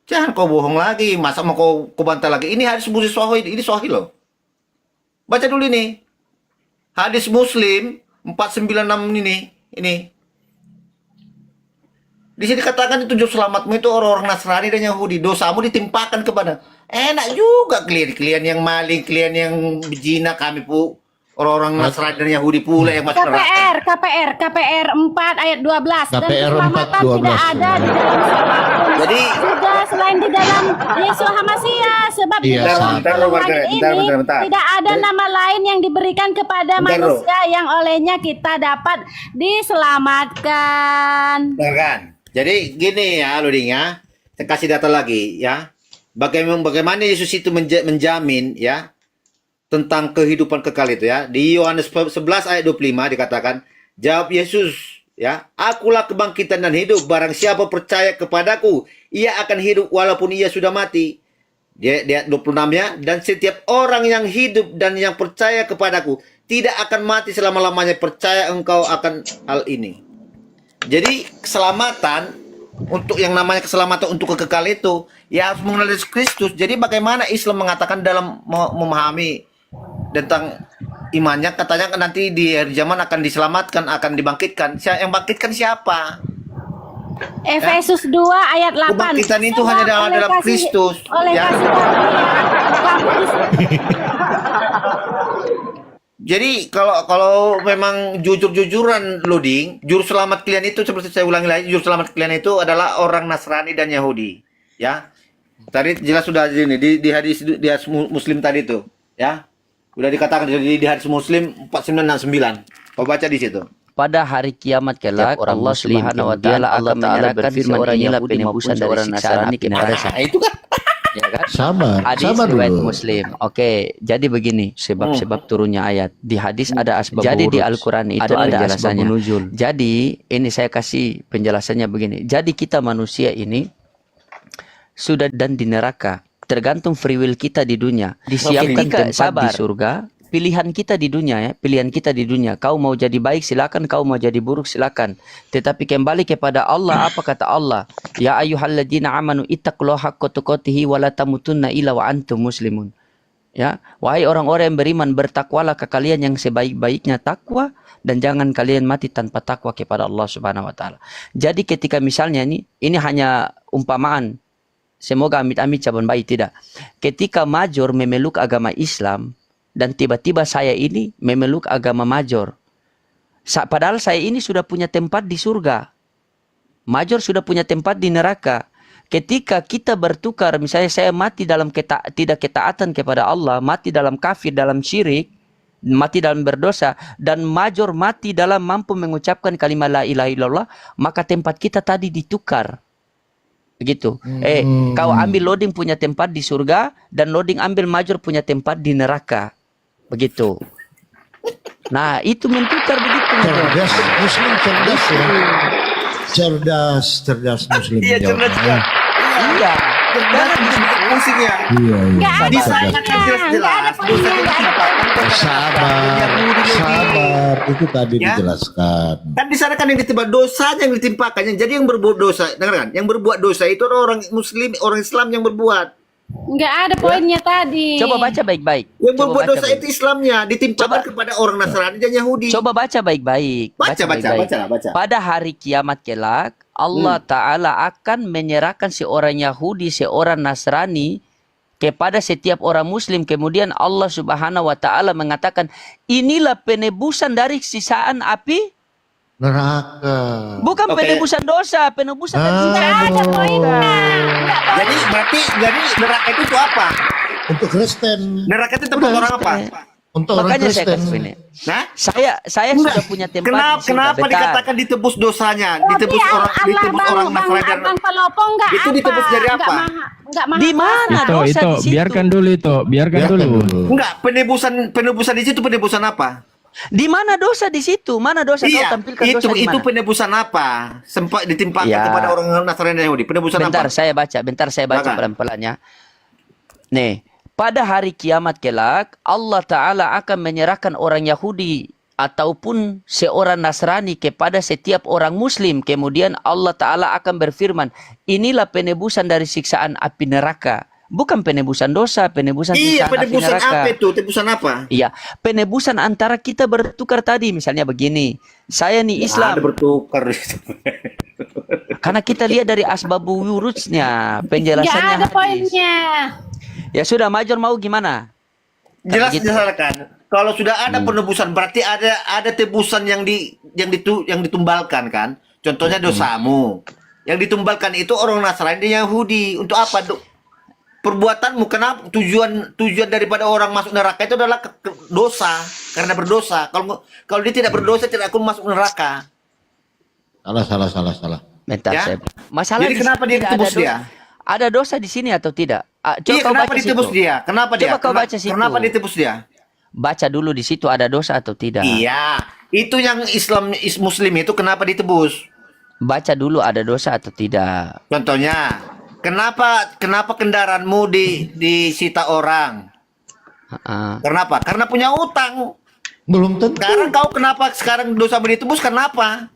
Jangan kau bohong lagi, masa mau kau bantah lagi. Ini hadis Muslim Sahih, ini Sahih loh. Baca dulu ini. Hadis Muslim 496 ini. Di sini katakan itu juru selamatmu itu orang-orang Nasrani dan Yahudi. Dosamu ditimpakan kepada. Enak juga klien yang maling, klien yang berzina, kami orang-orang Nasrani dan Yahudi pula yang masuk neraka. KPR 4 ayat 12 dan KPR 4, keselamatan 12. tidak ada di dalam siapapun Jadi juga selain di dalam Yesus Hamasia, sebab di Iya, dalam bentar, langit ini bentar. tidak ada nama lain yang diberikan kepada Bentar, manusia yang olehnya kita dapat diselamatkan. benar kan? Jadi gini ya, Luding ya. Saya kasih data lagi ya. Bagaimana Yesus itu menjamin ya tentang kehidupan kekal itu ya. Di Yohanes 11 ayat 25 dikatakan, jawab Yesus ya, akulah kebangkitan dan hidup, barang siapa percaya kepadaku, ia akan hidup walaupun ia sudah mati. Dia 26 ya, dan setiap orang yang hidup dan yang percaya kepadaku tidak akan mati selama-lamanya. Percaya engkau akan hal ini. Jadi keselamatan, untuk yang namanya keselamatan untuk kekal itu ya harus mengenal Yesus Kristus. Jadi bagaimana Islam mengatakan dalam memahami tentang imannya, katanya nanti di hari zaman akan diselamatkan, akan dibangkitkan. Yang bangkitkan siapa? Efesus 2 ayat 8. Kebangkitan itu hanya dalam Kristus, Oleh ya. kasih karunia, kamu Jadi kalau memang jujur-jujuran Luding, juru selamat kalian itu seperti saya ulangi lagi, juru selamat kalian itu adalah orang Nasrani dan Yahudi, ya. Tadi jelas sudah di hadis Muslim tadi itu, ya. Sudah dikatakan di hadis Muslim 4969. Kau baca di situ. Pada hari kiamat kelak Tiap orang Allah Muslim, Subhanahu wa kemudian taala Allah akan Ta'ala menyerahkan berfirman, seorang inilah Yahudi penebusan maupun dari seorang siksaan Nasrani api ke neraka. neraka. Nah, itu kan. Ya kan? Sabar, Hadis sabar riwayat dulu. Muslim. Oke, jadi begini sebab-sebab turunnya ayat. Di hadis ada asbab Jadi di wurud. Al-Quran itu ada penjelasannya. asbab nuzul. Jadi ini saya kasih penjelasannya begini. Jadi kita manusia ini sudah dan di neraka. Tergantung free will kita di dunia. Disiapkan tempat di surga. Pilihan kita di dunia ya, pilihan kita di dunia. Kau mau jadi baik silakan, kau mau jadi buruk silakan. Tetapi kembali kepada Allah, apa kata Allah? Ya ayyuhalladzina amanu ittaqullaha haqqa tuqatih wa la tamutunna illa wa antum muslimun. Ya, wahai orang-orang yang beriman, bertakwalah ke kalian yang sebaik-baiknya takwa dan jangan kalian mati tanpa takwa kepada Allah Subhanahu wa taala. Jadi ketika misalnya ini hanya umpamaan. Semoga amit-amit cabang baik tidak. Ketika major memeluk agama Islam dan tiba-tiba saya ini memeluk agama major. Padahal saya ini sudah punya tempat di surga. Major sudah punya tempat di neraka. Ketika kita bertukar, misalnya saya mati dalam tidak ketaatan kepada Allah, mati dalam kafir, dalam syirik, mati dalam berdosa, dan major mati dalam mampu mengucapkan kalimat la ilaha illallah, maka tempat kita tadi ditukar. Begitu. Kau ambil loading punya tempat di surga, dan loading ambil major punya tempat di neraka. Begitu. Nah, itu mentukar begitu. Cerdas Muslim, cerdas ya. Cerdas Muslim. Iya, cerdas jawabnya. Iya. Jangan disebut pusing ya. Iya, iya. Nggak ada Cerdas. poinnya, nggak ada poinnya, nggak ada poinnya. Sabar, itu tadi Ya. dijelaskan. Kan di sana kan yang ditimpa dosanya yang ditimpakannya. Jadi yang berbuat dosa, dengar kan? Yang berbuat dosa itu orang Muslim, orang Islam yang berbuat. Nggak ada poinnya tadi. Coba baca baik-baik. Yang Coba berbuat baca dosa baik. itu Islamnya ditimpakan kepada orang Nasrani dan Yahudi. Coba baca baik-baik. Baca. Pada hari kiamat kelak, Allah Ta'ala akan menyerahkan seorang Yahudi, seorang Nasrani kepada setiap orang Muslim. Kemudian Allah Subhanahu wa Ta'ala mengatakan, inilah penebusan dari sisaan api. Neraka. Bukan Oke. penebusan dosa, penebusan dari Ah. sisaan Nggak ada poinnya. Jadi berarti neraka itu apa? Untuk Kristen. Neraka itu tempat orang apa? Untuk orang Makanya saya Kristen. kasih ini. Nah, Saya Enggak. sudah punya tempat di surga. Kenapa Bentar. dikatakan ditebus dosanya? Tapi Ditebus orang Nasrani dan Bang Pelopong nggak Itu apa? ditebus dari Nggak apa? nggak mahal. Di mana Itu, dosa di situ? biarkan dulu itu, biarkan dulu. enggak penebusan di situ penebusan apa? Di mana dosa di situ? Mana dosa kau Iya, tampilkan dosa di itu mana? penebusan apa? Sempat ditimpakan Ya. kepada orang Nasrani dan Yahudi. Penebusan Bentar apa? saya baca Silakan. pelan-pelan ya. Nih, pada hari kiamat kelak Allah Ta'ala akan menyerahkan orang Yahudi ataupun seorang Nasrani kepada setiap orang Muslim, kemudian Allah Ta'ala akan berfirman, inilah penebusan dari siksaan api neraka. Bukan penebusan dosa, penebusan Iya, siksaan api penebusan neraka. apa itu? Tebusan apa? Iya, penebusan antara kita bertukar tadi. Misalnya begini, saya nih Islam. Ada bertukar itu. Karena kita lihat dari asbabul wurudnya, Nggak penjelasannya ada hadis. poinnya. Ya sudah, Major mau gimana? Jelas Gitu. disalahkan. Kalau sudah ada penebusan berarti ada tebusan yang ditumbalkan kan. Contohnya dosamu. Yang ditumbalkan itu orang Nasrani dan Yahudi. Untuk apa? Perbuatanmu, kenapa tujuan daripada orang masuk neraka itu adalah dosa, karena berdosa. Kalau dia tidak berdosa tidak akan masuk neraka. Salah. Bentar, Ya. Masalah Jadi di kenapa sini dia tidak ditebus ada dia? Ada dosa di sini atau tidak? Coba Iya, kau kenapa baca ditebus situ. dia? Kenapa dia? Coba kau baca situ. Kenapa ditebus dia? Baca dulu di situ ada dosa atau tidak. Iya, itu yang Muslim itu kenapa ditebus? Baca dulu ada dosa atau tidak. Contohnya, kenapa kendaraanmu disita orang? Ah, Kenapa? Karena punya utang. Belum tentu. Sekarang dosa ditebus kenapa?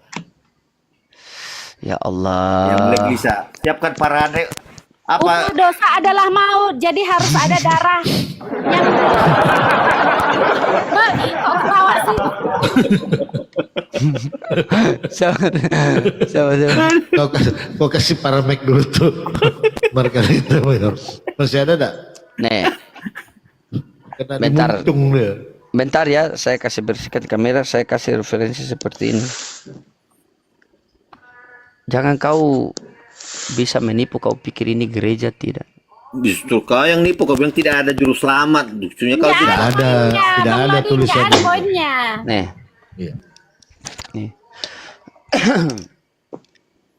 ya Yang Allah. boleh bisa. Siapkan parade apa? Ukur dosa adalah maut, jadi harus ada darah. Yang kok ketawa sih? Sama. Kau kasih paramek dulu tuh. Margarita Mayor. Masih ada enggak? Nih, Kena Bentar. dimuntung dia. bentar ya, saya kasih bersihkan kamera, saya kasih referensi seperti ini. Jangan kau bisa menipu, kau pikir ini gereja, tidak. Justru kau yang nipu, kau bilang tidak ada juru selamat. Justrunya kau Nggak tidak ada, poinnya, tidak Bang ada Lodi, tulisannya. nggak ada poinnya. Nih, Iya. nih.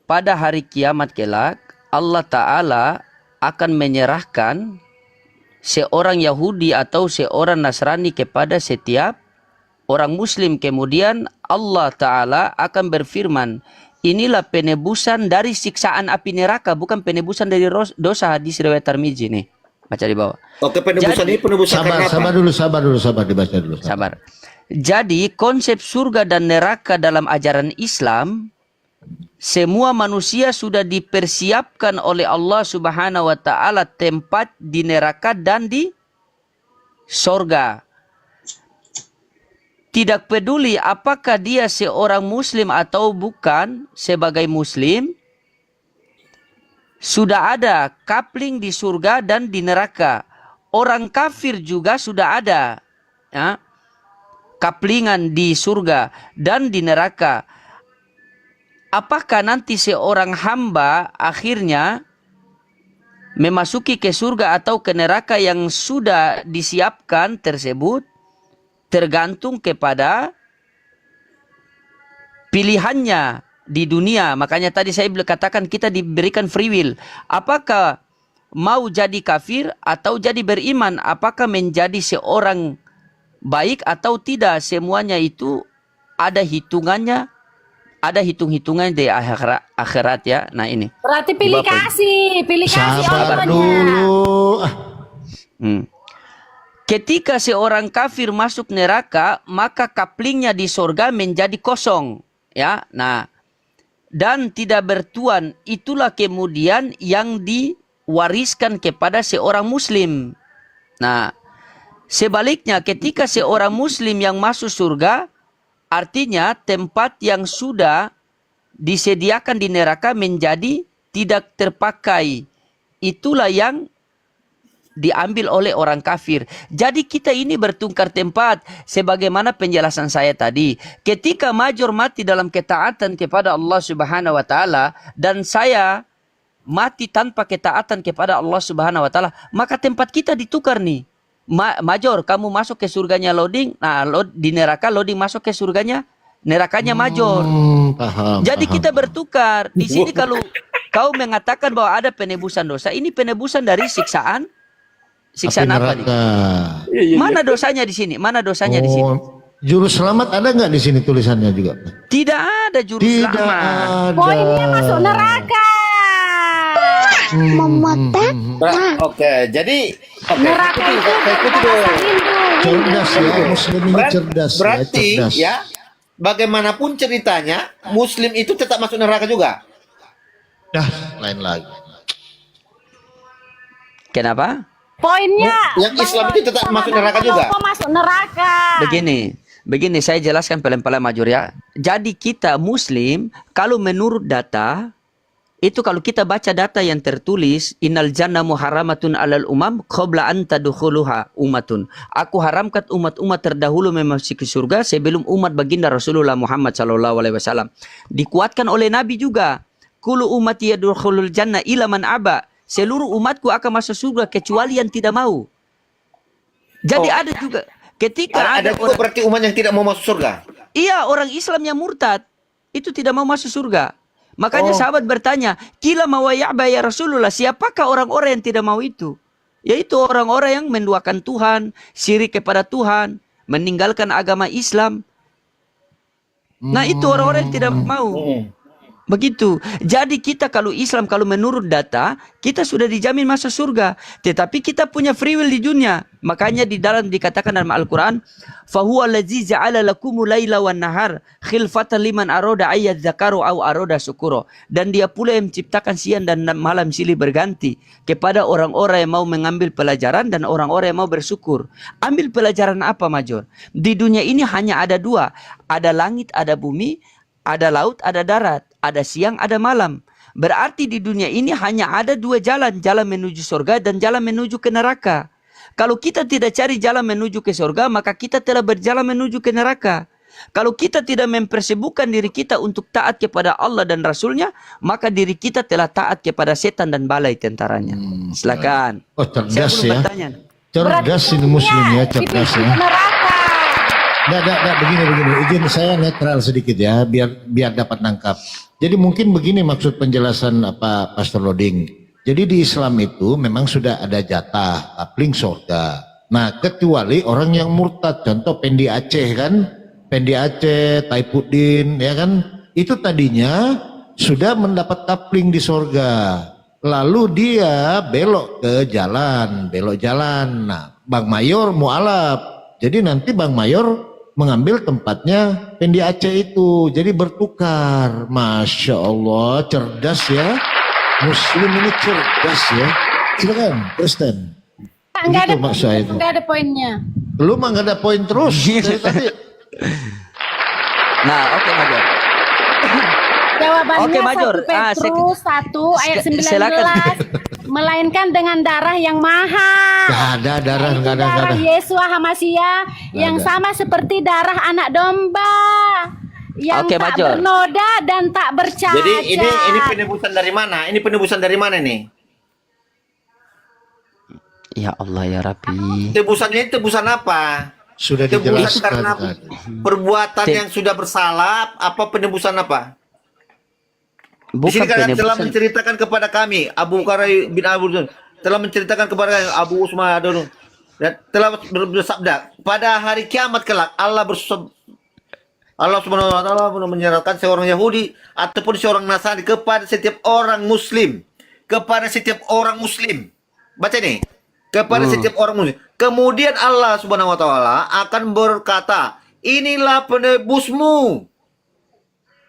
Pada hari kiamat kelak, Allah Ta'ala akan menyerahkan seorang Yahudi atau seorang Nasrani kepada setiap orang Muslim. Kemudian Allah Ta'ala akan berfirman, inilah penebusan dari siksaan api neraka, bukan penebusan dari dosa. Hadis riwayat Tirmidzi nih. Baca di bawah. Oke, penebusan Jadi- ini penebusan karena apa? Sabar dulu, dibaca dulu. Sabar. Jadi konsep surga dan neraka dalam ajaran Islam, semua manusia sudah dipersiapkan oleh Allah Subhanahu wa Ta'ala tempat di neraka dan di surga. Tidak peduli apakah dia seorang Muslim atau bukan, sebagai Muslim sudah ada coupling di surga dan di neraka. Orang kafir juga sudah ada, ya, kaplingan di surga dan di neraka. Apakah nanti seorang hamba akhirnya memasuki ke surga atau ke neraka yang sudah disiapkan tersebut tergantung kepada pilihannya di dunia. Makanya tadi saya katakan kita diberikan free will. Apakah mau jadi kafir atau jadi beriman? Apakah menjadi seorang baik atau tidak? Semuanya itu ada hitungannya, ada hitung-hitungan di akhirat ya. Nah ini. Berarti pilih kasih Sabar orangnya. dulu. Ketika seorang kafir masuk neraka, maka kaplingnya di surga menjadi kosong, ya. Nah, dan tidak bertuan, itulah kemudian yang diwariskan kepada seorang Muslim. Nah, sebaliknya ketika seorang Muslim yang masuk surga, artinya tempat yang sudah disediakan di neraka menjadi tidak terpakai. Itulah yang diambil oleh orang kafir. Jadi kita ini bertungkar tempat. Sebagaimana penjelasan saya tadi. Ketika Major mati dalam ketaatan kepada Allah Subhanahu wa Ta'ala, dan saya mati tanpa ketaatan kepada Allah Subhanahu wa Ta'ala, maka tempat kita ditukar nih. Major, kamu masuk ke surganya Loading. Nah, di neraka Loading masuk ke surganya, nerakanya Major. Paham. Jadi paham. kita bertukar. Di sini kalau kau mengatakan bahwa ada penebusan dosa, ini penebusan dari siksaan. Siksaan Api apa nih? neraka. Mana dosanya di sini? Mana dosanya di sini? Oh, juru selamat ada nggak di sini tulisannya juga? Tidak ada juru Tidak selamat. ada. Poinnya masuk neraka. Oke, jadi Neraka itu ikuti dulu. bahasa Hindu. cerdas ya, Muslim ini cerdas Berarti ya, cerdas. ya, bagaimanapun ceritanya, Muslim itu tetap masuk neraka juga. Lain lagi. Poinnya Yang Islam itu tetap sama masuk neraka dengan juga. kok masuk neraka. Begini saya jelaskan pelan-pelan Major ya. Jadi kita Muslim kalau menurut data itu kalau kita baca data yang tertulis innal jannah muharramatun alal umam qabla an tadkhuluha ummatun. Aku haramkan umat-umat terdahulu memasuki surga sebelum umat baginda Rasulullah Muhammad sallallahu alaihi wasallam. Dikuatkan oleh Nabi juga. Kullu ummati yadkhulul jannah illa man aba. Seluruh umatku akan masuk surga kecuali yang tidak mau. Jadi ada juga ketika Ada juga berarti umat yang tidak mau masuk surga. iya orang Islam yang murtad itu tidak mau masuk surga. Makanya sahabat bertanya, "Kila ma wa ya'ba ya Rasulullah, siapakah orang-orang yang tidak mau itu?" Yaitu orang-orang yang menduakan Tuhan, syirik kepada Tuhan, meninggalkan agama Islam. Nah, itu orang-orang yang tidak mau. Begitu. Jadi kita kalau Islam, kalau menurut data, kita sudah dijamin masuk surga. Tetapi kita punya free will di dunia. Makanya di dalam dikatakan dalam Al-Quran, فَهُوَ الَّذِي جَعَلَ لَكُمُ لَيْلَ وَالنَّهَارِ خِلْفَةً لِمَنْ أَرَادَ أَن يَذَّكَّرَ أَوْ أَرَادَ شُكُورًا. Dan dia pula yang menciptakan siang dan malam silih berganti kepada orang-orang yang mau mengambil pelajaran dan orang-orang yang mau bersyukur. Ambil pelajaran apa, Major? Di dunia ini hanya ada dua. Ada langit, ada bumi, ada laut, ada darat, ada siang, ada malam. Berarti di dunia ini hanya ada dua jalan, jalan menuju surga dan jalan menuju ke neraka. Kalau kita tidak cari jalan menuju ke surga, maka kita telah berjalan menuju ke neraka. Kalau kita tidak mempersibukkan diri kita untuk taat kepada Allah dan Rasulnya, maka diri kita telah taat kepada setan dan balai tentaranya. Silakan. Oh, Saya cerdas belum ya. bertanya. Cerdas ini Muslim ya, cerdas ya. Neraka. Begini. Izin saya netral sedikit ya, biar dapat nangkap. Jadi mungkin begini maksud penjelasan apa Pastor Loding. Jadi di Islam itu memang sudah ada jatah kapling surga. Nah, kecuali orang yang murtad, contoh Pendi Aceh kan, Pendi Aceh, Taipuddin, ya kan, itu tadinya sudah mendapat kapling di surga. Lalu dia belok jalan. Nah, Bang Mayor mualaf. Jadi nanti Bang Mayor mengambil tempatnya Pendi Aceh itu. Jadi bertukar. Masya Allah, cerdas ya. Muslim ini cerdas ya. Silakan, Kristen. Enggak ada Gitu maksud saya itu. enggak ada poinnya. Lu mah nggak ada poin terus dari tadi. Nah, oke Major. Jawabannya Oke, Major. 1 Petrus 1 ayat 19. Silakan. Melainkan dengan darah yang mahal. Gak ada darah, Yaitu gak ada. darah Yesua Hamasia yang sama seperti darah anak domba. Yang Oke, tak Major. bernoda dan tak bercacat. Jadi ini penebusan dari mana? Ini penebusan dari mana nih? Ya Allah ya Rabbi. Tebusannya itu tebusan apa? Sudah Tebusan dijelaskan karena tadi. perbuatan yang sudah bersalah, apa penebusan apa? Di Bukan sini kan telah penebusan. menceritakan kepada kami, Abu Qarai bin Abu Dzun, telah menceritakan kepada kami, Abu Usman Adon, dan telah bersabda, pada hari kiamat kelak Allah Subhanahu wa taala menyerahkan seorang Yahudi ataupun seorang Nasrani kepada setiap orang muslim. Kepada setiap orang muslim. Baca nih. Kepada setiap orang muslim. Kemudian Allah Subhanahu wa taala akan berkata, "Inilah penebusmu."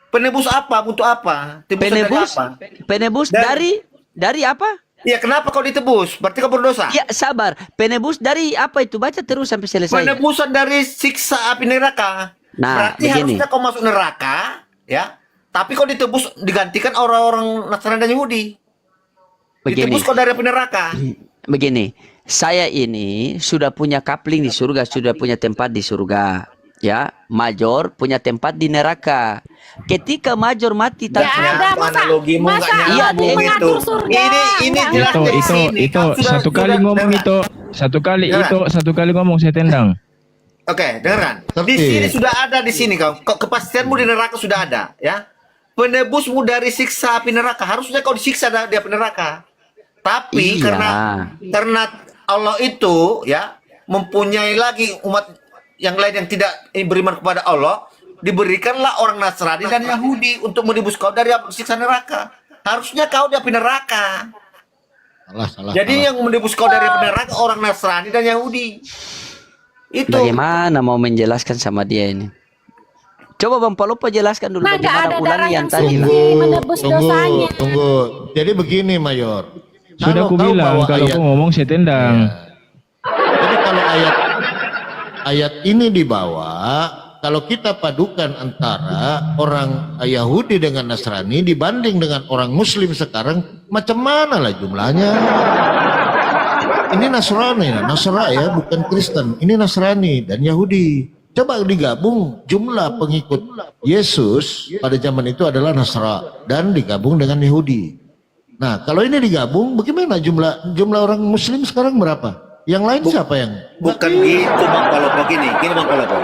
Penebus apa? Untuk apa? Tebusan dari Penebus, apa? penebus dari apa? Ya, kenapa kau ditebus? Berarti kau berdosa. Ya sabar. Penebus dari apa itu? Baca terus sampai selesai. Penebusan dari siksa api neraka. Nah, berarti begini. harusnya kau masuk neraka, ya. Tapi kau ditebus digantikan orang-orang Nasrani dan Yahudi. Begini. Ditebus kau dari api neraka. Begini, saya ini sudah punya kapling di surga, sudah punya tempat di surga. Ya, Major punya tempat di neraka. Ketika Major mati Ya ada masa analogimu nggak masa Iya, nyambung mengatur itu. surga. Ini Nggak jelas dari sini. Itu Kau sudah- satu kali sudah- ngomong dengar. itu, Dengar. satu kali ngomong saya tendang. Oke, dengarkan. Di Tertib. sini sudah ada di sini kau. Kepastianmu di neraka sudah ada, ya. Penebusmu dari siksa api neraka. Harusnya kau disiksa di api neraka. Tapi Iya. karena Allah itu ya mempunyai lagi umat yang lain yang tidak beriman kepada Allah, diberikanlah orang Nasrani dan Yahudi untuk menebus kau dari siksa neraka. Harusnya kau di api neraka. Salah. Jadi yang menebus kau dari api neraka orang Nasrani dan Yahudi. Itu. Bagaimana mau menjelaskan sama dia ini? Coba Bang Palopo jelaskan dulu Nah, nggak bagaimana ada darah ulangi yang yang tadi lah. suci menebus dosanya. Tunggu. Jadi begini, Mayor. Sudah Kalau aku kau bilang bawa kalau ayat- kau ngomong saya tendang. Jadi kalau ayat ini dibawa, kalau kita padukan antara orang Yahudi dengan Nasrani dibanding dengan orang Muslim sekarang, macam mana lah jumlahnya? Ini Nasrani, Nasra ya, bukan Kristen. Ini Nasrani dan Yahudi. Coba digabung jumlah pengikut Yesus pada zaman itu adalah Nasra dan digabung dengan Yahudi. Nah, kalau ini digabung, bagaimana jumlah orang Muslim sekarang berapa? Yang lain siapa yang? Bukan gitu Bang Palopo, gini Bang Palopo.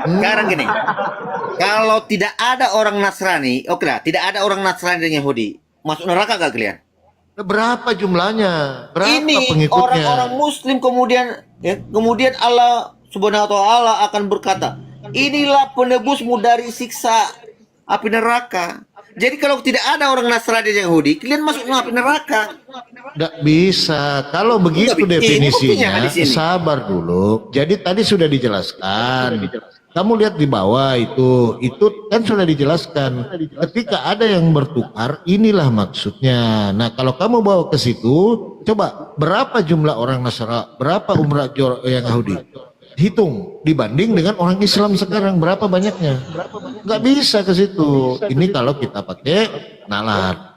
Sekarang gini, kalau tidak ada orang Nasrani, oke lah, tidak ada orang Nasrani dan Yahudi, masuk neraka gak kalian? Berapa jumlahnya? Berapa Ini pengikutnya? orang-orang Muslim kemudian Allah Subhanahu wa Ta'ala akan berkata, inilah penebusmu dari siksa api neraka. Jadi kalau tidak ada orang Nasrani dan Yahudi, kalian masuk api neraka. Nggak bisa. Kalau begitu Nggak, ini buktinya definisinya, di sini. sabar dulu. Jadi tadi sudah dijelaskan. Kamu lihat di bawah itu kan sudah dijelaskan. Ketika ada yang bertukar, inilah maksudnya. Nah, kalau kamu bawa ke situ, coba berapa jumlah orang Nasrani, berapa umrah yang Yahudi? Hitung dibanding dengan orang Islam sekarang berapa banyaknya? Nggak bisa ke situ. Ini kalau kita pakai nalar.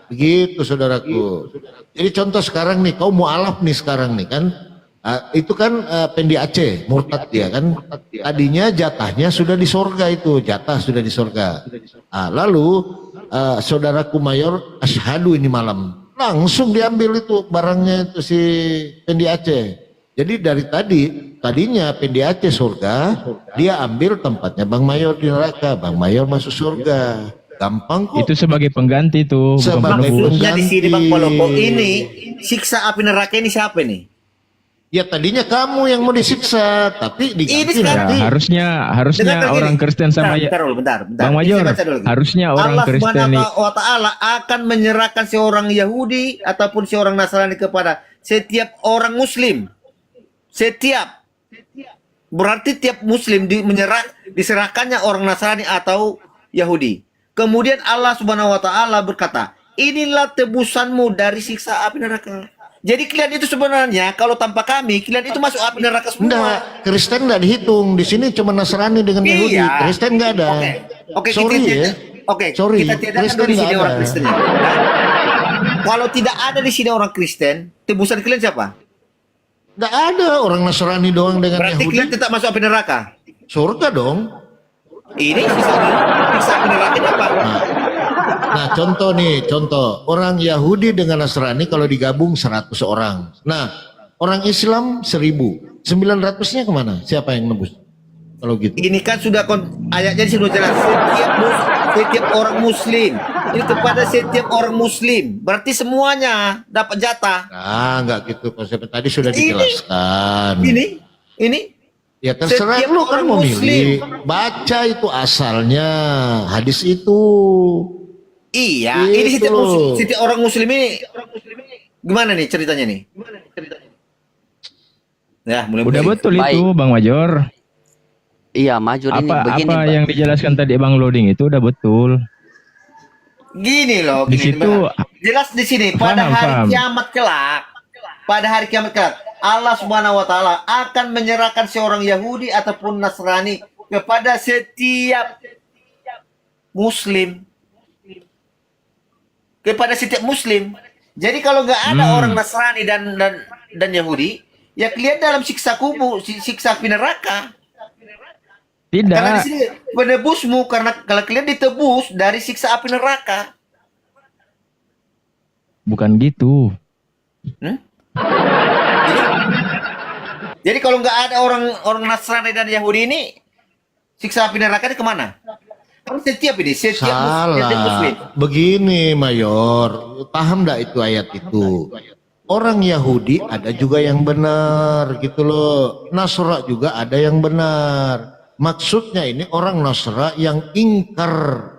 Begitu saudaraku. Jadi contoh sekarang nih, kau mualaf nih sekarang nih kan, itu kan Pendi Aceh, murtad dia kan. Tadinya jatahnya sudah di sorga itu, jatah sudah di sorga. Lalu saudaraku Mayor asyhadu ini malam, langsung diambil itu barangnya itu si Pendi Aceh. Jadi dari tadinya Pendi Aceh surga, dia ambil tempatnya Bang Mayor di neraka, Bang Mayor masuk surga. Gampang kok. Itu sebagai pengganti tuh, bukan Sebagai penebus. Maksudnya di sini Bang Pengganti. Palopo, ini siksa api neraka ini siapa nih? Ya tadinya kamu yang mau disiksa, tapi Ini diganti sekarang- nanti. Ya, harusnya Dengarkan orang gini. Kristen sama ya. Bentar. Bang Ini Mayor, saya baca dulu lagi. harusnya orang Allah Kristen Subhanahu wa Ta'ala akan menyerahkan seorang Yahudi ataupun seorang Nasrani kepada setiap orang Muslim. Setiap. Berarti tiap Muslim diserahkannya orang Nasrani atau Yahudi. Kemudian Allah Subhanahu wa Ta'ala berkata, inilah tebusanmu dari siksa api neraka. Jadi kalian itu sebenarnya kalau tanpa kami, kalian itu masuk api neraka semua. Enggak, Kristen enggak dihitung. Di sini cuma Nasrani dengan Yahudi. Iya. Kristen enggak ada. Oke, Sorry kita, ya. Sorry, kita tidak ada Kristen di sini nggak orang ada. Kristennya. Nah, kalau tidak ada di sini orang Kristen, tebusan kalian siapa? Enggak ada orang Nasrani doang dengan Berarti Yahudi. kalian tetap masuk api neraka. Surga dong. Ini siksa api neraka ini apa? Nah, contoh orang Yahudi dengan Nasrani kalau digabung 100 orang. Nah, orang Islam 1000. 900-nya kemana? Siapa yang nebus? Kalau gitu. Ini kan sudah ayatnya sudah jelas. Setiap orang Muslim. Ini kepada setiap orang Muslim. Berarti semuanya dapat jatah. Nah, enggak gitu konsepnya tadi sudah Ini- dijelaskan. Ini Ya terserah setiap lu kan orang mau Muslim. milih. Baca itu asalnya hadis itu. iya. Ini Gitu. setiap orang Muslim ini gimana nih ceritanya nih? Ya, mulai Udah betul Baik. itu Bang Major. Iya, Majur ini begini, Apa Pak. yang dijelaskan tadi Bang Loading itu udah betul. Gini loh, Di gini. situ- Jelas di sini pada Paham, hari paham. kiamat kelak. Pada hari kiamat kelak, Allah Subhanahu wa Ta'ala akan menyerahkan seorang Yahudi ataupun Nasrani kepada setiap Muslim. Kepada setiap Muslim. Jadi kalau nggak ada orang Nasrani dan Yahudi, ya kalian dalam siksa kubur, siksa api neraka. Karena di Tidak, sini penebusmu, karena kalau kalian ditebus dari siksa api neraka. bukan gitu. Jadi kalau nggak ada orang Nasrani dan Yahudi ini, siksa api neraka ini kemana? Kan setiap setiap Muslim. Salah. Begini Mayor, paham enggak itu ayat itu? Orang Yahudi ada juga yang benar gitu loh. Nasra juga ada yang benar. Maksudnya ini orang Nasra yang ingkar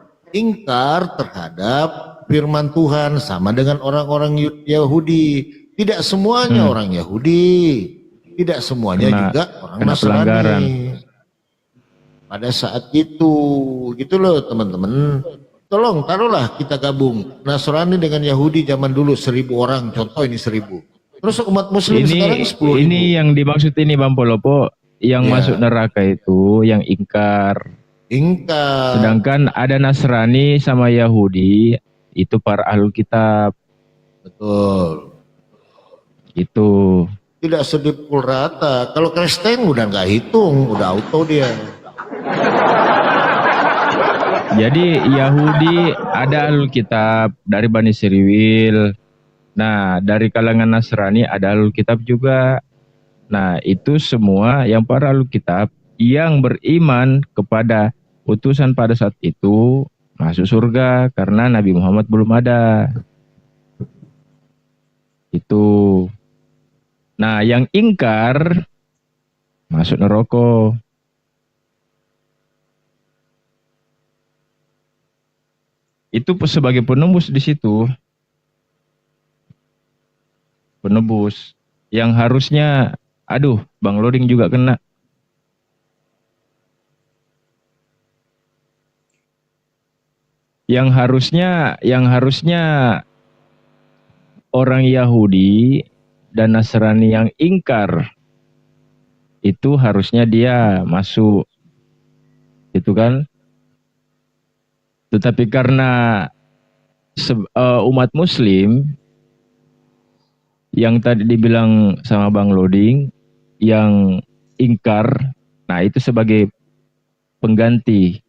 terhadap firman Tuhan sama dengan orang-orang Yahudi. Tidak semuanya orang Yahudi. Tidak semuanya Kena- juga orang kena pelanggaran. Nasrani. Pada saat itu, gitu loh teman-teman. Tolong taruhlah kita gabung Nasrani dengan Yahudi zaman dulu 1.000 orang, contoh ini 1.000. Terus umat Muslim sekarang 10.000. Ini yang dimaksud ini Bang Polopo, yang Iya. masuk neraka itu yang ingkar. Ingkar. Sedangkan ada Nasrani sama Yahudi itu para ahlul kitab. Betul. Itu. Tidak sedipul rata. Kalau Kristen udah nggak hitung, udah auto dia. Jadi Yahudi ada ahlul kitab dari Bani Sriwil. Nah, dari kalangan Nasrani ada ahlul kitab juga. Nah, itu semua yang para ahlul kitab yang beriman kepada utusan pada saat itu masuk surga karena Nabi Muhammad belum ada. Itu. Nah, yang ingkar masuk neraka. Itu sebagai penembus di situ. Penebus yang harusnya, aduh, Bang Loading juga kena. Yang harusnya orang Yahudi dan Nasrani yang ingkar itu harusnya dia masuk, gitu kan? Tetapi karena umat Muslim yang tadi dibilang sama Bang Loading yang ingkar, nah itu sebagai pengganti